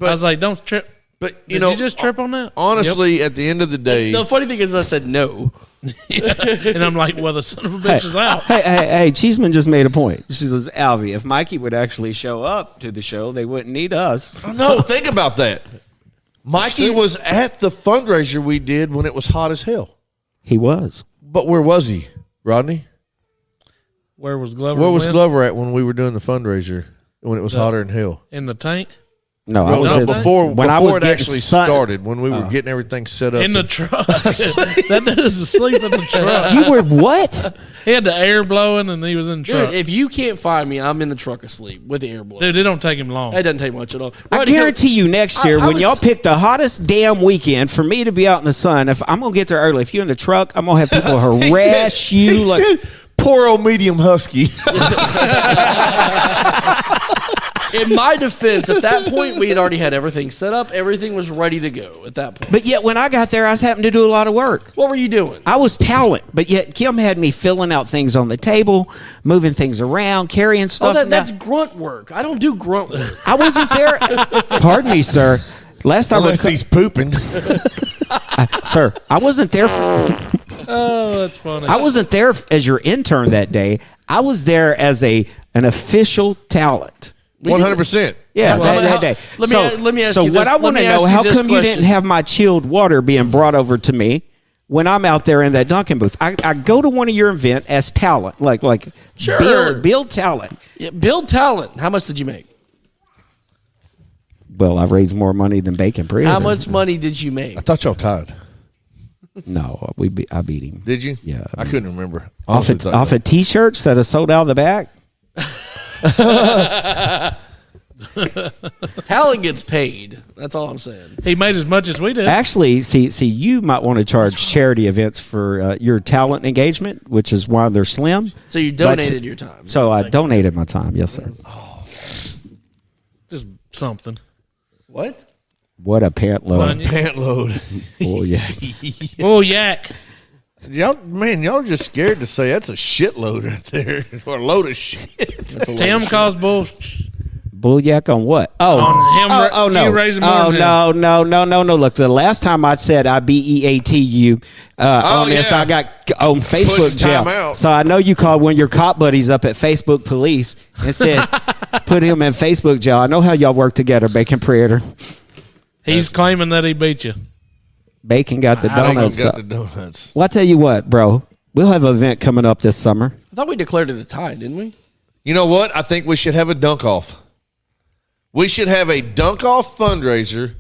I was like, don't trip. But Did you just trip on that? honestly, at the end of the day, The funny thing is, I said no. And I'm like, well, the son of a bitch is out. Hey, Cheeseman just made a point. She says, Alvie, if Mikey would actually show up to the show, they wouldn't need us. no, think about that. Mikey was at the fundraiser we did when it was hot as hell. He was. But where was he, Rodney? Where was Glover? Where was when? Glover at when we were doing the fundraiser when it was hotter than hell? In the tank? No, I Well, was no, at- before when I was it getting actually sun- started, when we were getting everything set up. In the truck. That dude is asleep in the truck. You were what? He had the air blowing and he was in the truck. Dude, if you can't find me, I'm in the truck asleep with the air blowing. Dude, it don't take him long. It doesn't take much at all. I Rodney, guarantee you next year I when was- y'all pick the hottest damn weekend for me to be out in the sun, if I'm going to get there early, if you're in the truck, I'm going to have people harass you like poor old medium husky. In my defense, at that point, we had already had everything set up. Everything was ready to go at that point. But yet when I got there, I was having to do a lot of work. What were you doing? I was talent, but yet Kim had me filling out things on the table, moving things around, carrying Oh, stuff. that's grunt work. I don't do grunt work. I wasn't there. Pardon me, sir. Last time, Unless he's pooping. sir, I wasn't there. Oh, that's funny. I wasn't there as your intern that day. I was there as an official talent. 100%. Yeah, Well, that day. let me ask so you what this- I let want me to ask know, you how this come you question. didn't have my chilled water being brought over to me when I'm out there in that Dunkin' booth? I go to one of your event as talent, like Sure. build talent. Yeah, build talent. How much did you make? Well, I've raised more money than Bacon Bread. How much money did you make? I thought y'all tied. No, I beat him. Did you? Yeah. I couldn't remember. Off Honestly, of T-shirts that are sold out of the back. Talent gets paid. That's all I'm saying. He made as much as we did. Actually, see, you might want to charge charity events for your talent engagement, which is why they're slim. So you donated your time. So I donated my time. Yes, sir. Just something. What? What a pant load. Onion. Pant load. Oh, yeah. Oh, yak. Y'all are just scared to say that's a shitload right there. Or a load of shit. Tim calls bull. Bullyak on what? Oh, On him no. you raising more than him. No. Look, the last time I said I beat you on this, yeah. I got on Facebook Putting jail. time out. So I know you called one of your cop buddies up at Facebook Police and said, put him in Facebook jail. I know how y'all work together, Bacon Predator. He's claiming that he beat you. Bacon got the I donuts. got the donuts. Well, I tell you what, bro. We'll have an event coming up this summer. I thought we declared it a tie, didn't we? You know what? I think we should have a dunk off. We should have a dunk off fundraiser.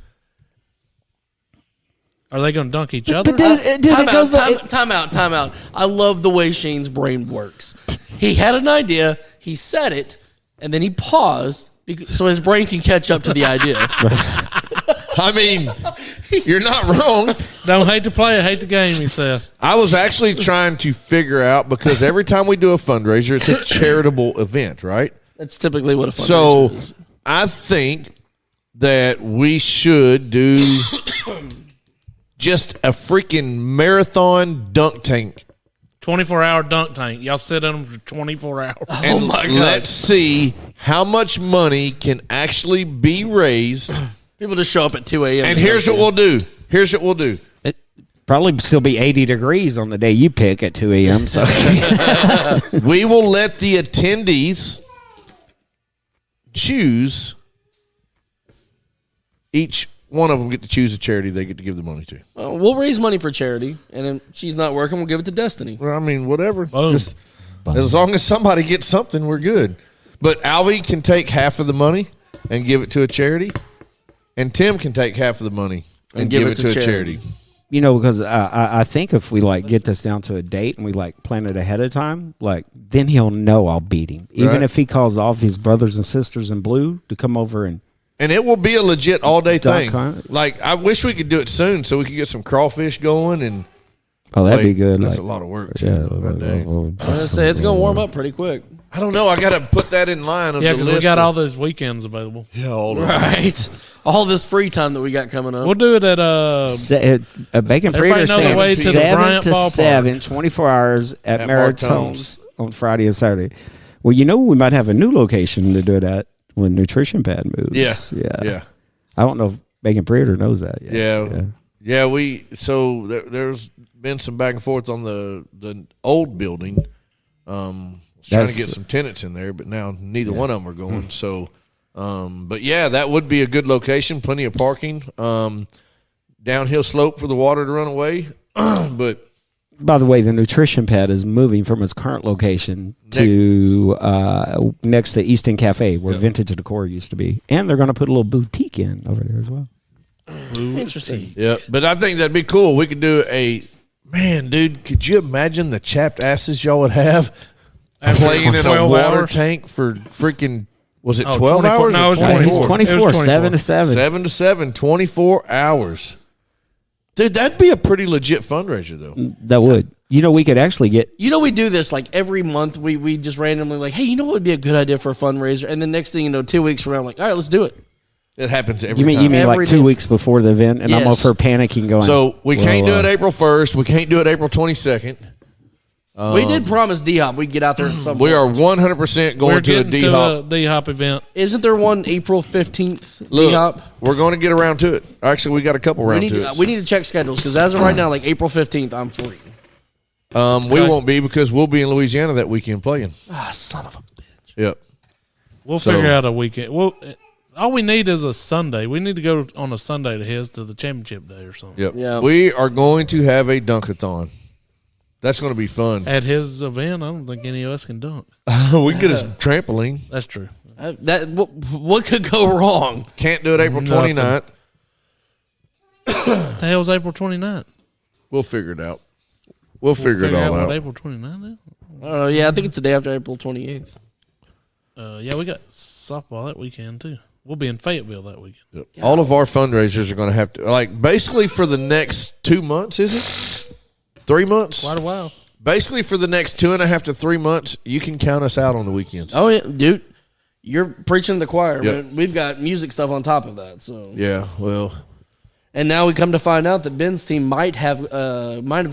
Are they going to dunk each other? But then, Time out. I love the way Shane's brain works. He had an idea, he said it, and then he paused so his brain can catch up to the idea. I mean, you're not wrong. Don't hate to play it, hate the game, he said. I was actually trying to figure out, because every time we do a fundraiser, it's a charitable event, right? That's typically what a fundraiser So is. I think that we should do just a freaking marathon dunk tank. 24-hour dunk tank. Y'all sit in them for 24 hours. And my God. let's see how much money can actually be raised. People just show up at 2 a.m. And here's what we'll do. probably still be 80 degrees on the day you pick at 2 a.m. So We will let the attendees choose. Each one of them get to choose a charity they get to give the money to. We'll raise money for charity, and then she's not working, we'll give it to Destiny. Well, I mean, whatever. Boom. Just as long as somebody gets something, we're good. But Alvie can take half of the money and give it to a charity, and Tim can take half of the money and give it to a charity. you know, because I think if we like get this down to a date and we like plan it ahead of time, like then he'll know I'll beat him, even Right. if he calls all of his brothers and sisters in blue to come over and. And it will be a legit all day thing. .com. Like I wish we could do it soon so we could get some crawfish going and. Oh, that'd be Like, good. That's like, a lot of work too. Yeah, that day. I was gonna say it's gonna warm up pretty quick. I don't know. I got to put that in line of Yeah, the because list. we got of- all those weekends available. Yeah, all of Right. All this free time that we got coming up. We'll do it at Bacon Everybody Predator know the saying way to the 7 Bryant to Ballpark. 7, 24 hours at At Maritone's on Friday and Saturday. Well, you know, we might have a new location to do it at when Nutrition Pad moves. Yeah. I don't know if Bacon Predator knows that. Yeah. There's been some back and forth on the old building. Trying to get some tenants in there, but now neither one of them are going. So, but yeah, that would be a good location. Plenty of parking. Downhill slope for the water to run away. But by the way, the nutrition pad is moving from its current location to next to Easton Cafe, where Vintage Decor used to be, and they're going to put a little boutique in over there as well. Interesting. Yeah, but I think that'd be cool. We could do man, dude. Could you imagine the chapped asses y'all would have playing in a water tank for freaking? Was it 12 hours? No, it was 24. 24. 7 to 7. 7 to 7, 24 hours. Dude, that'd be a pretty legit fundraiser, though. That would. We could actually get. We do this like every month. We just randomly like, hey, what would be a good idea for a fundraiser? And the next thing you know, 2 weeks from now, I'm like, all right, let's do it. It happens every time. You mean Every like 2 day. weeks before the event, and I'm over panicking going. So we can't do it April 1st. We can't do it April 22nd. We did promise D-Hop we'd get out there at some point. We are 100% going to a D-Hop. D-Hop event. Isn't there one April 15th, Look, D-Hop? we're going to get around to it. Actually, we got a couple rounds to it. We need to check schedules, because as of right now, like April 15th, I'm free. We won't be, because we'll be in Louisiana that weekend playing. Ah, son of a bitch. Yep. We'll figure out a weekend. All we need is a Sunday. We need to go on a Sunday to the championship day or something. Yep. Yeah. We are going to have a dunkathon. That's going to be fun. At his event, I don't think any of us can dunk. We can get a trampoline. That's true. What could go wrong? Can't do it April 29th. The hell's April 29th? We'll figure it out. We'll figure it all What out. April 29th is? Yeah, I think it's the day after April 28th. Yeah, we got softball that weekend, too. We'll be in Fayetteville that weekend. Yep. All of our fundraisers are going to have to, basically for the next 2 months, is it? 3 months? Quite a while. Basically for the next 2.5 to 3 months, you can count us out on the weekends. Oh, yeah, dude. You're preaching to the choir. Yep. Man. We've got music stuff on top of that. So Yeah, well. And now we come to find out that Ben's team might have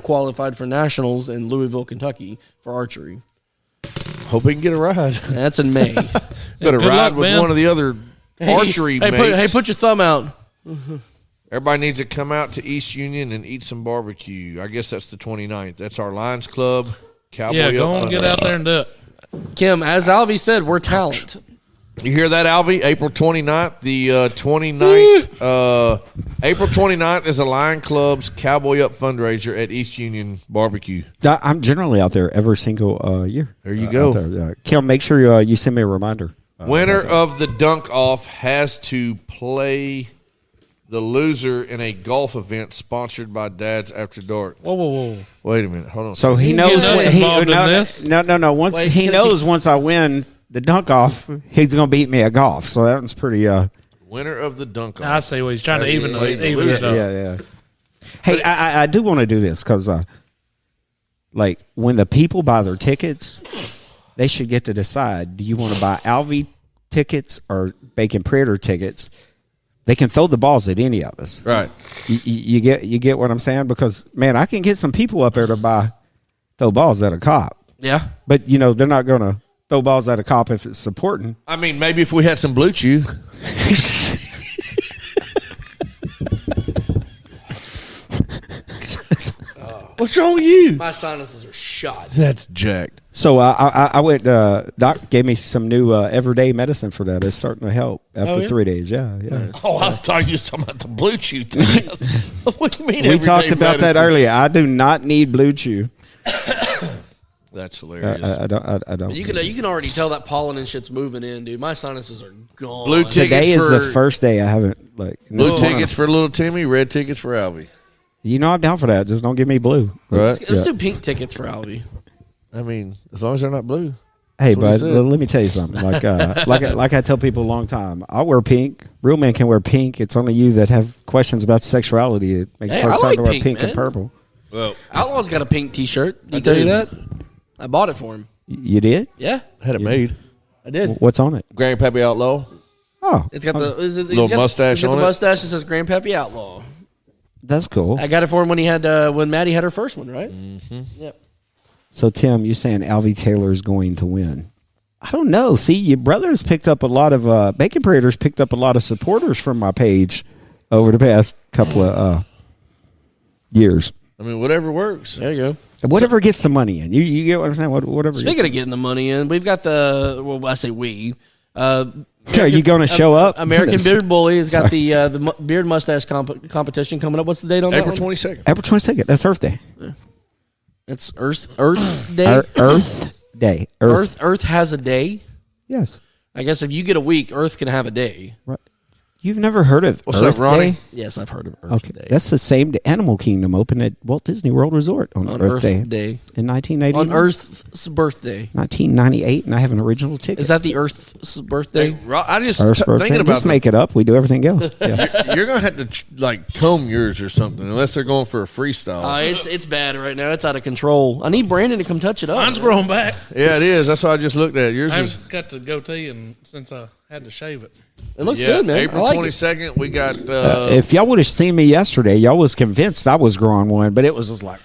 qualified for nationals in Louisville, Kentucky for archery. Hope we can get a ride. That's in May. Better good ride luck, with Ben. one of the other archery mates. Put your thumb out. Everybody needs to come out to East Union and eat some barbecue. I guess that's the 29th. That's our Lions Club. Cowboy Yeah, go Up on, get Sunday. out there and do it. Kim, as Alvie said, we're talent. You hear that, Alvie? April 29th. The 29th. April 29th is a Lion Club's Cowboy Up fundraiser at East Union Barbecue. I'm generally out there every single year. There you go. Out there. Kim, make sure you send me a reminder. Winner of the dunk off has to play the loser in a golf event sponsored by Dad's After Dark. Whoa. Wait a minute. Hold on. So he You knows. get us involved in this? No. Once Wait, he can knows, he- once I win the dunk off, he's gonna beat me at golf. So that one's pretty. Winner of the dunk off. I see what he's trying to even it up. Yeah. Hey, I do want to do this because, when the people buy their tickets, they should get to decide: do you want to buy Alvie tickets or Bacon Predator tickets? They can throw the balls at any of us. Right. You get what I'm saying? Because man, I can get some people up there to throw balls at a cop. Yeah. But they're not gonna throw balls at a cop if it's supporting. I mean, maybe if we had some Blue Chew. What's wrong with you? My sinuses are shot. That's jacked. So I went. Doc gave me some new everyday medicine for that. It's starting to help after 3 days. Yeah. Oh, I thought you were talking about the Blue Chew thing. What do you mean? We talked about that earlier. I do not need Blue Chew. That's hilarious. I don't. You can already tell that pollen and shit's moving in, dude. My sinuses are gone. Blue tickets Today is for, the first day I haven't Blue tickets for little Timmy, red tickets for Alvie. I'm down for that. Just don't give me blue. Right. Let's do pink tickets for Alvie. I mean, as long as they're not blue. Hey, That's what he bud, said. let me tell you something. Like I tell people a long time, I'll wear pink. Real men can wear pink. It's only you that have questions about sexuality. It makes Hey, it hard I like to wear pink, pink man. and purple. Well, Outlaw's got a pink T-shirt. Did I tell you that? I bought it for him. You did? Yeah, had it made. I did. What's on it? Grandpappy Outlaw. Oh, It's got the Little mustache it's got on the it? mustache that says Grandpappy Outlaw. that's cool. I got it for him when he had when Maddie had her first one, right? Mm-hmm. Yep. So, Tim, you're saying Alvie Taylor is going to win? I don't know. See, your brothers picked up a lot of Bacon Predators picked up a lot of supporters from my page over the past couple of years. I mean, whatever works. There you go. Whatever gets the money in. You get what I'm saying? Whatever. Speaking of getting the money in, we've got I say we. Are you going to show up? American Beard Bully has got the beard mustache competition coming up. What's the date on April that one? 22nd. April 22nd. That's Earth Day. It's Earth's Day. Earth Day. Earth has a day. Yes. I guess if you get a week, Earth can have a day. Right. You've never heard of What's Earth up, Ronnie? Day? Yes, I've heard of Earth Day. That's the same day Animal Kingdom opened at Walt Disney World Resort on Earth Day in 1980. On Earth's birthday. 1998, and I have an original ticket. Is that the Earth's birthday? I just Earth's birthday? thinking about Just make it up. We do everything else. Yeah. You're gonna have to like comb yours or something, unless they're going for a freestyle. It's bad right now. It's out of control. I need Brandon to come touch it up. Mine's growing back. Yeah, it is. That's what I just looked at. Yours I is. haven't cut the goatee and since I had to shave it. It looks Yeah, good, man. April I like 22nd. We got. If y'all would have seen me yesterday, y'all was convinced I was growing one, but it was just like,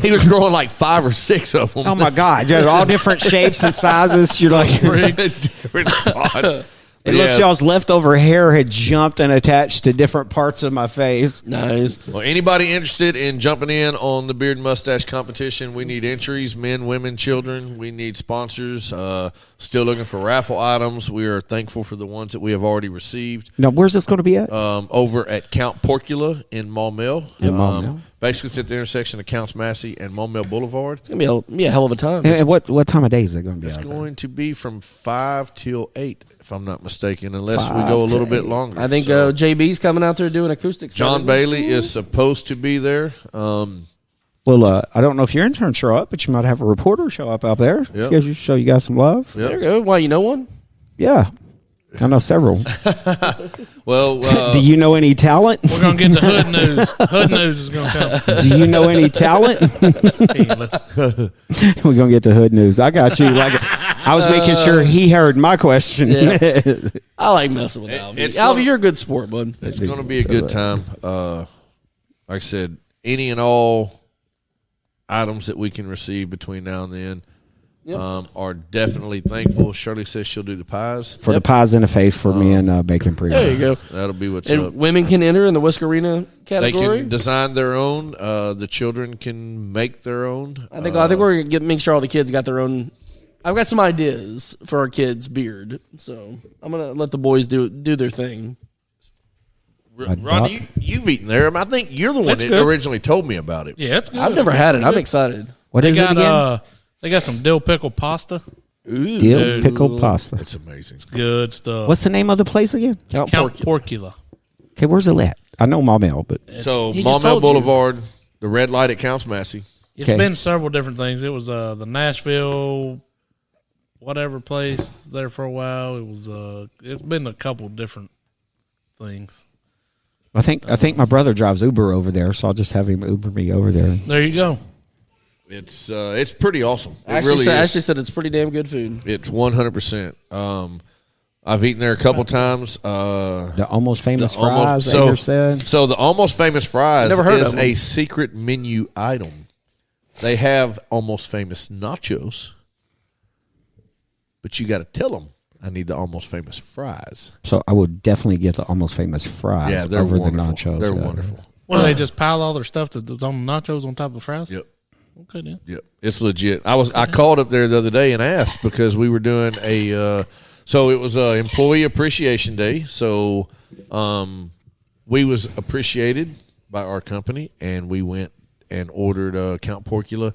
he was growing like 5 or 6 of them. oh my God, just all different shapes and sizes. You're like, Different spots. it looks y'all's leftover hair had jumped and attached to different parts of my face. Nice. Well, anybody interested in jumping in on the beard and mustache competition? We need entries, men, women, children. We need sponsors. Still looking for raffle items. We are thankful for the ones that we have already received. Now, where's this going to be at? Over at Count Porcula in Maumelle. In Maumelle. Basically, it's at the intersection of Counts Massey and Maumelle Boulevard. It's going to be a hell of a time. And what time of day is it going to be? It's out there? going to be from 5 till 8, if I'm not mistaken, unless we go a little bit longer. I think So, JB's coming out there doing acoustics. John Bailey is supposed to be there. Well, I don't know if your intern show up, but you might have a reporter show up out there. Yep. You show you guys some love. Yep. There you go. Why, you know one? Yeah. I know several. Well, Do you know any talent? We're gonna get the hood news. Hood news is gonna come. Do you know any talent? We're going to get to hood news. I got you. Like I was making sure he heard my question. Yeah. I like messing with Alvie. Alvie, you're a good sport, bud. it's going to be a good time. Like I said, any and all items that we can receive between now and then are definitely thankful. Shirley says she'll do the pies. For the pies in the face for me and Bacon Pre. There you go. That'll be what's And up. women can enter in the Whiskerina They category. can design their own. The children can make their own. I think we're going to make sure all the kids got their own. I've got some ideas for our kids' beard, so I'm going to let the boys do their thing. Ronnie, you've eaten there. I think you're the one that good. originally told me about it. Yeah, it's good. I've never had it. I'm excited. What They is it again? got they got some dill pickle pasta. Ooh. Dill pickle pasta. It's amazing. Good stuff. What's the name of the place again? Count Count Porcula. Porcula. Okay, where's it at? I know Maumelle, but So He just Maumelle told you. Boulevard, the red light at Counts Massey. It's Okay. been several different things. It was the Nashville whatever place there for a while. It was it's been a couple different things. I think my brother drives Uber over there, so I'll just have him Uber me over there. There you go. It's pretty awesome. It Ashley, really said, is. Ashley said it's pretty damn good food. It's 100%. I've eaten there a couple times. The almost famous The almost- fries, Ager said. So the almost famous fries Never heard is of them. a secret menu item. They have almost famous nachos, but you got to tell them I need the almost famous fries. So I would definitely get the almost famous fries Yeah, they're over wonderful. the nachos. They're yeah. wonderful. Well, they just pile all their stuff that's on the nachos on top of fries. Yep. Okay, then. Yep, it's legit. I called up there the other day and asked because we were doing so it was a employee appreciation day. So we was appreciated by our company, and we went and ordered Count Porcula,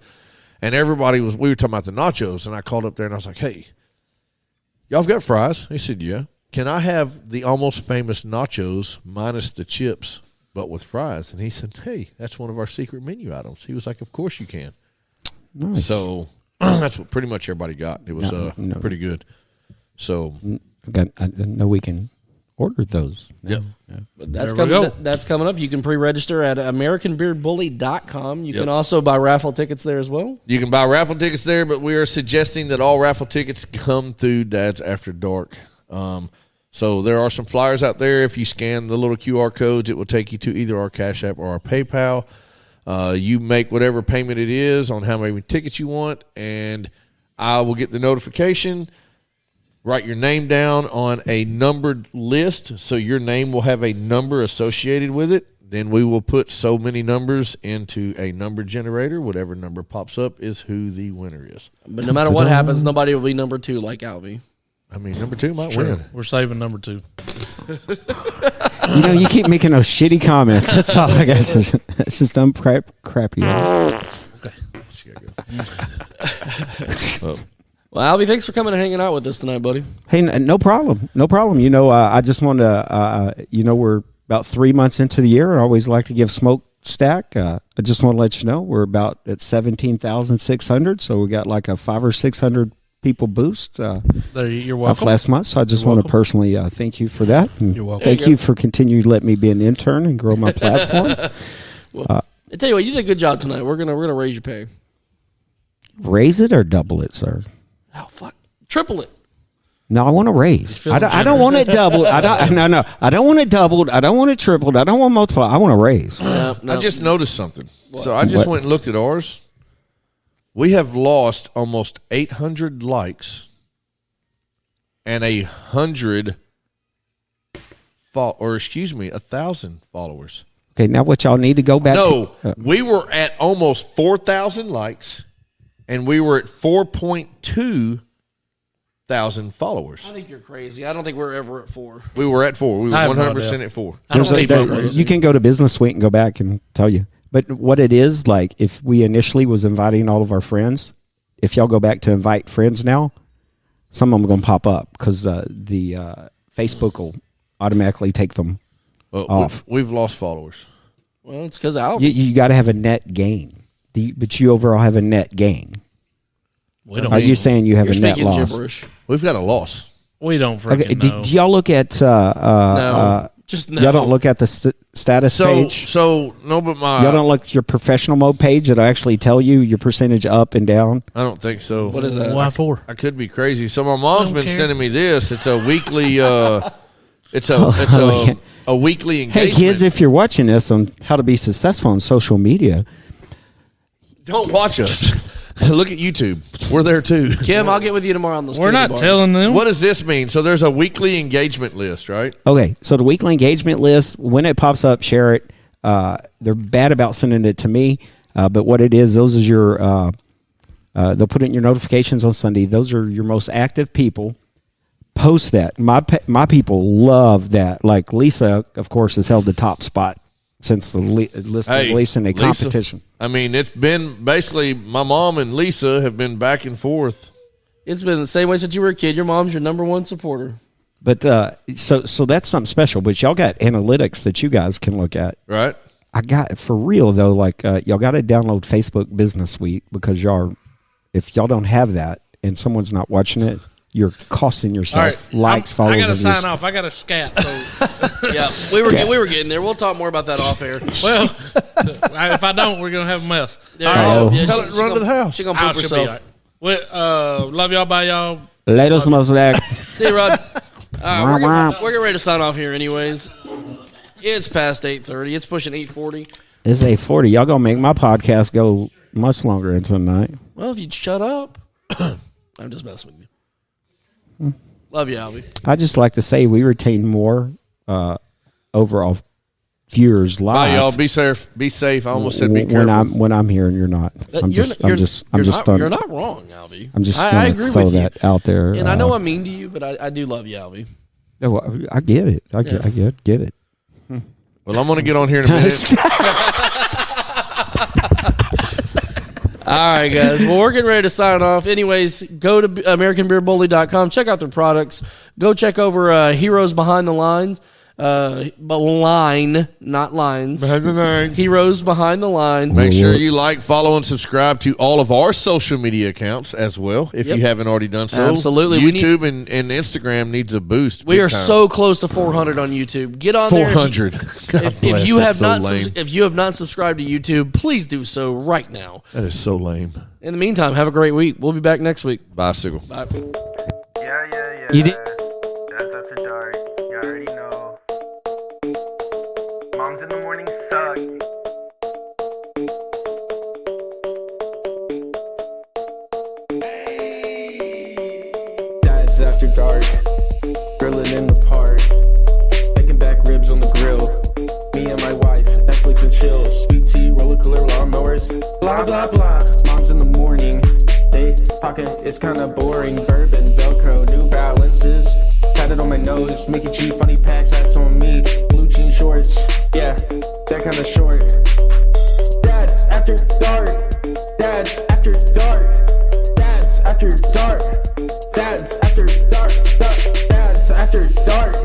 and everybody we were talking about the nachos, and I called up there and I was like, hey, y'all got fries? He said, yeah. Can I have the almost famous nachos minus the chips, but with fries? And he said, hey, that's one of our secret menu items. He was like, of course you can. Nice. So that's what pretty much everybody got. It was No. pretty good. So I know we can order those. Yep. But that's There we go. that's coming up. You can pre-register at AmericanBeardBully.com. You Yep. can also buy raffle tickets there as well. you can buy raffle tickets there, but we are suggesting that all raffle tickets come through Dad's After Dark. So there are some flyers out there. If you scan the little QR codes, it will take you to either our Cash App or our PayPal. You make whatever payment it is on how many tickets you want, and I will get the notification. write your name down on a numbered list, so your name will have a number associated with it. Then we will put so many numbers into a number generator. Whatever number pops up is who the winner is. But no matter what happens, nobody will be number 2 like Alvie. I mean, number 2 might True. win. We're saving number 2. You know, you keep making those shitty comments. That's all I got. It's just dumb crappy. Well, Alvie, thanks for coming and hanging out with us tonight, buddy. Hey, no problem. No problem. You know, I just want to, we're about 3 months into the year. I always like to give Smokestack. I just want to let you know we're about at 17,600. So we got like a 500 or 600 people boost You're off welcome. last month. So I just want to personally thank you for that. And You're welcome. thank you for continuing to let me be an intern and grow my platform. I tell you what, you did a good job tonight. We're gonna raise your pay. Raise it or double it, sir? Oh fuck, triple it. No, I want to raise. feeling I don't want it doubled. I don't want it doubled. I don't want it tripled. I don't want multiplied. I want to raise. No. I just noticed something. So I just What? went and looked at ours. We have lost almost 800 likes and 1,000 followers. Okay, now what y'all need to go back No, to? we were at almost 4,000 likes, and we were at 4.2 thousand followers. I think you're crazy. I don't think we're ever at 4. We were at 4. We were I have no 100% idea. at 4. I don't think we're There- crazy. you can go to Business Suite and go back and tell you. But what it is, like if we initially was inviting all of our friends, if y'all go back to invite friends now, some of them are going to pop up because the Facebook will automatically take them Well, off. we've lost followers. Well, it's because Alvie. You got to have a net gain. But you overall have a net gain. We don't. Are you saying you have You're a net speaking loss? gibberish. We've got a loss. We don't freaking Okay, know. do y'all look at No. Just no. y'all don't look at the status So, page? no, but Y'all don't look at your professional mode page that'll actually tell you your percentage up and down? I don't think so. What is that? Why 4? I could be crazy. So my mom's been care. sending me this. It's a weekly. It's yeah. a weekly Hey engagement. kids, if you're watching this on how to be successful on social media, don't watch us. Look at YouTube. We're there too. Kim, I'll get with you tomorrow on those. We're not bars. telling them. What does this mean? So there's a weekly engagement list, right? okay, so the weekly engagement list, when it pops up, share it. They're bad about sending it to me, but what it is, those is your, they'll put it in your notifications on Sunday. Those are your most active people. Post that. My people love that. Like Lisa, of course, has held the top spot since the list was released in a Lisa, competition. I mean, it's been basically my mom and Lisa have been back and forth. It's been the same way since you were a kid. Your mom's your number 1 supporter. But so that's something special. But y'all got analytics that you guys can look at. Right? I got for real though. Like y'all got to download Facebook Business Suite because if y'all don't have that and someone's not watching it, you're costing All yourself right, likes, I followers. got to and sign views. off. I got to scat. So, Yeah, we were getting there. We'll talk more about that off air. well, if I don't, we're gonna have a mess. Yeah, Uh-oh. yeah, Tell her to run to the house. She gonna I poop should be all herself. right. Well, love y'all. Bye, y'all. Let us know that. See you, Rod. We're getting ready to sign off here, anyways. It's past 8:30. It's pushing 8:40. It's 8:40. Y'all gonna make my podcast go much longer into the night. Well, if you'd shut up, I'm just messing with you. Love you, Alvie. I just like to say we retain more overall viewers live. Bye, y'all. Be safe. Be safe. I almost said be careful. when I'm here and you're not. I'm just You're not wrong, Alvie. I'm just I gonna agree throw with you. that out there. And I know I'm mean to you, but I do love you, Alvie. I get it. I get it. Well, I'm going to get on here in a minute. All right, guys. Well, we're getting ready to sign off. Anyways, go to AmericanBeerBully.com. Check out their products. Go check over Heroes Behind the Lines. But line, not lines. Heroes Behind the Line. Make sure you like, follow, and subscribe to all of our social media accounts as well, if Yep. you haven't already done so. Absolutely. We YouTube and Instagram needs a boost. We big are time. so close to 400 on YouTube. Get on there. 400. If you have not if you have not subscribed to YouTube, please do so right now. That is so lame. In the meantime, have a great week. We'll be back next week. Bicycle. Bye. Yeah. You did- That's after dark. You already know. Moms in the morning suck. Dads Dad's after dark, grilling in the park, making back ribs on the grill. Me and my wife, Netflix and chill. Sweet tea, roller cooler, lawnmowers, blah blah blah. Mom's in the morning, they talking, it's kinda boring. Bourbon, Velcro, New Balances, tatted on my nose. Mickey G, funny packs, hats on me. Blue jean shorts, yeah, that kinda short. Dad's after dark, Dad's after dark, Dad's after dark, Dad's after dark, Dad's after dark.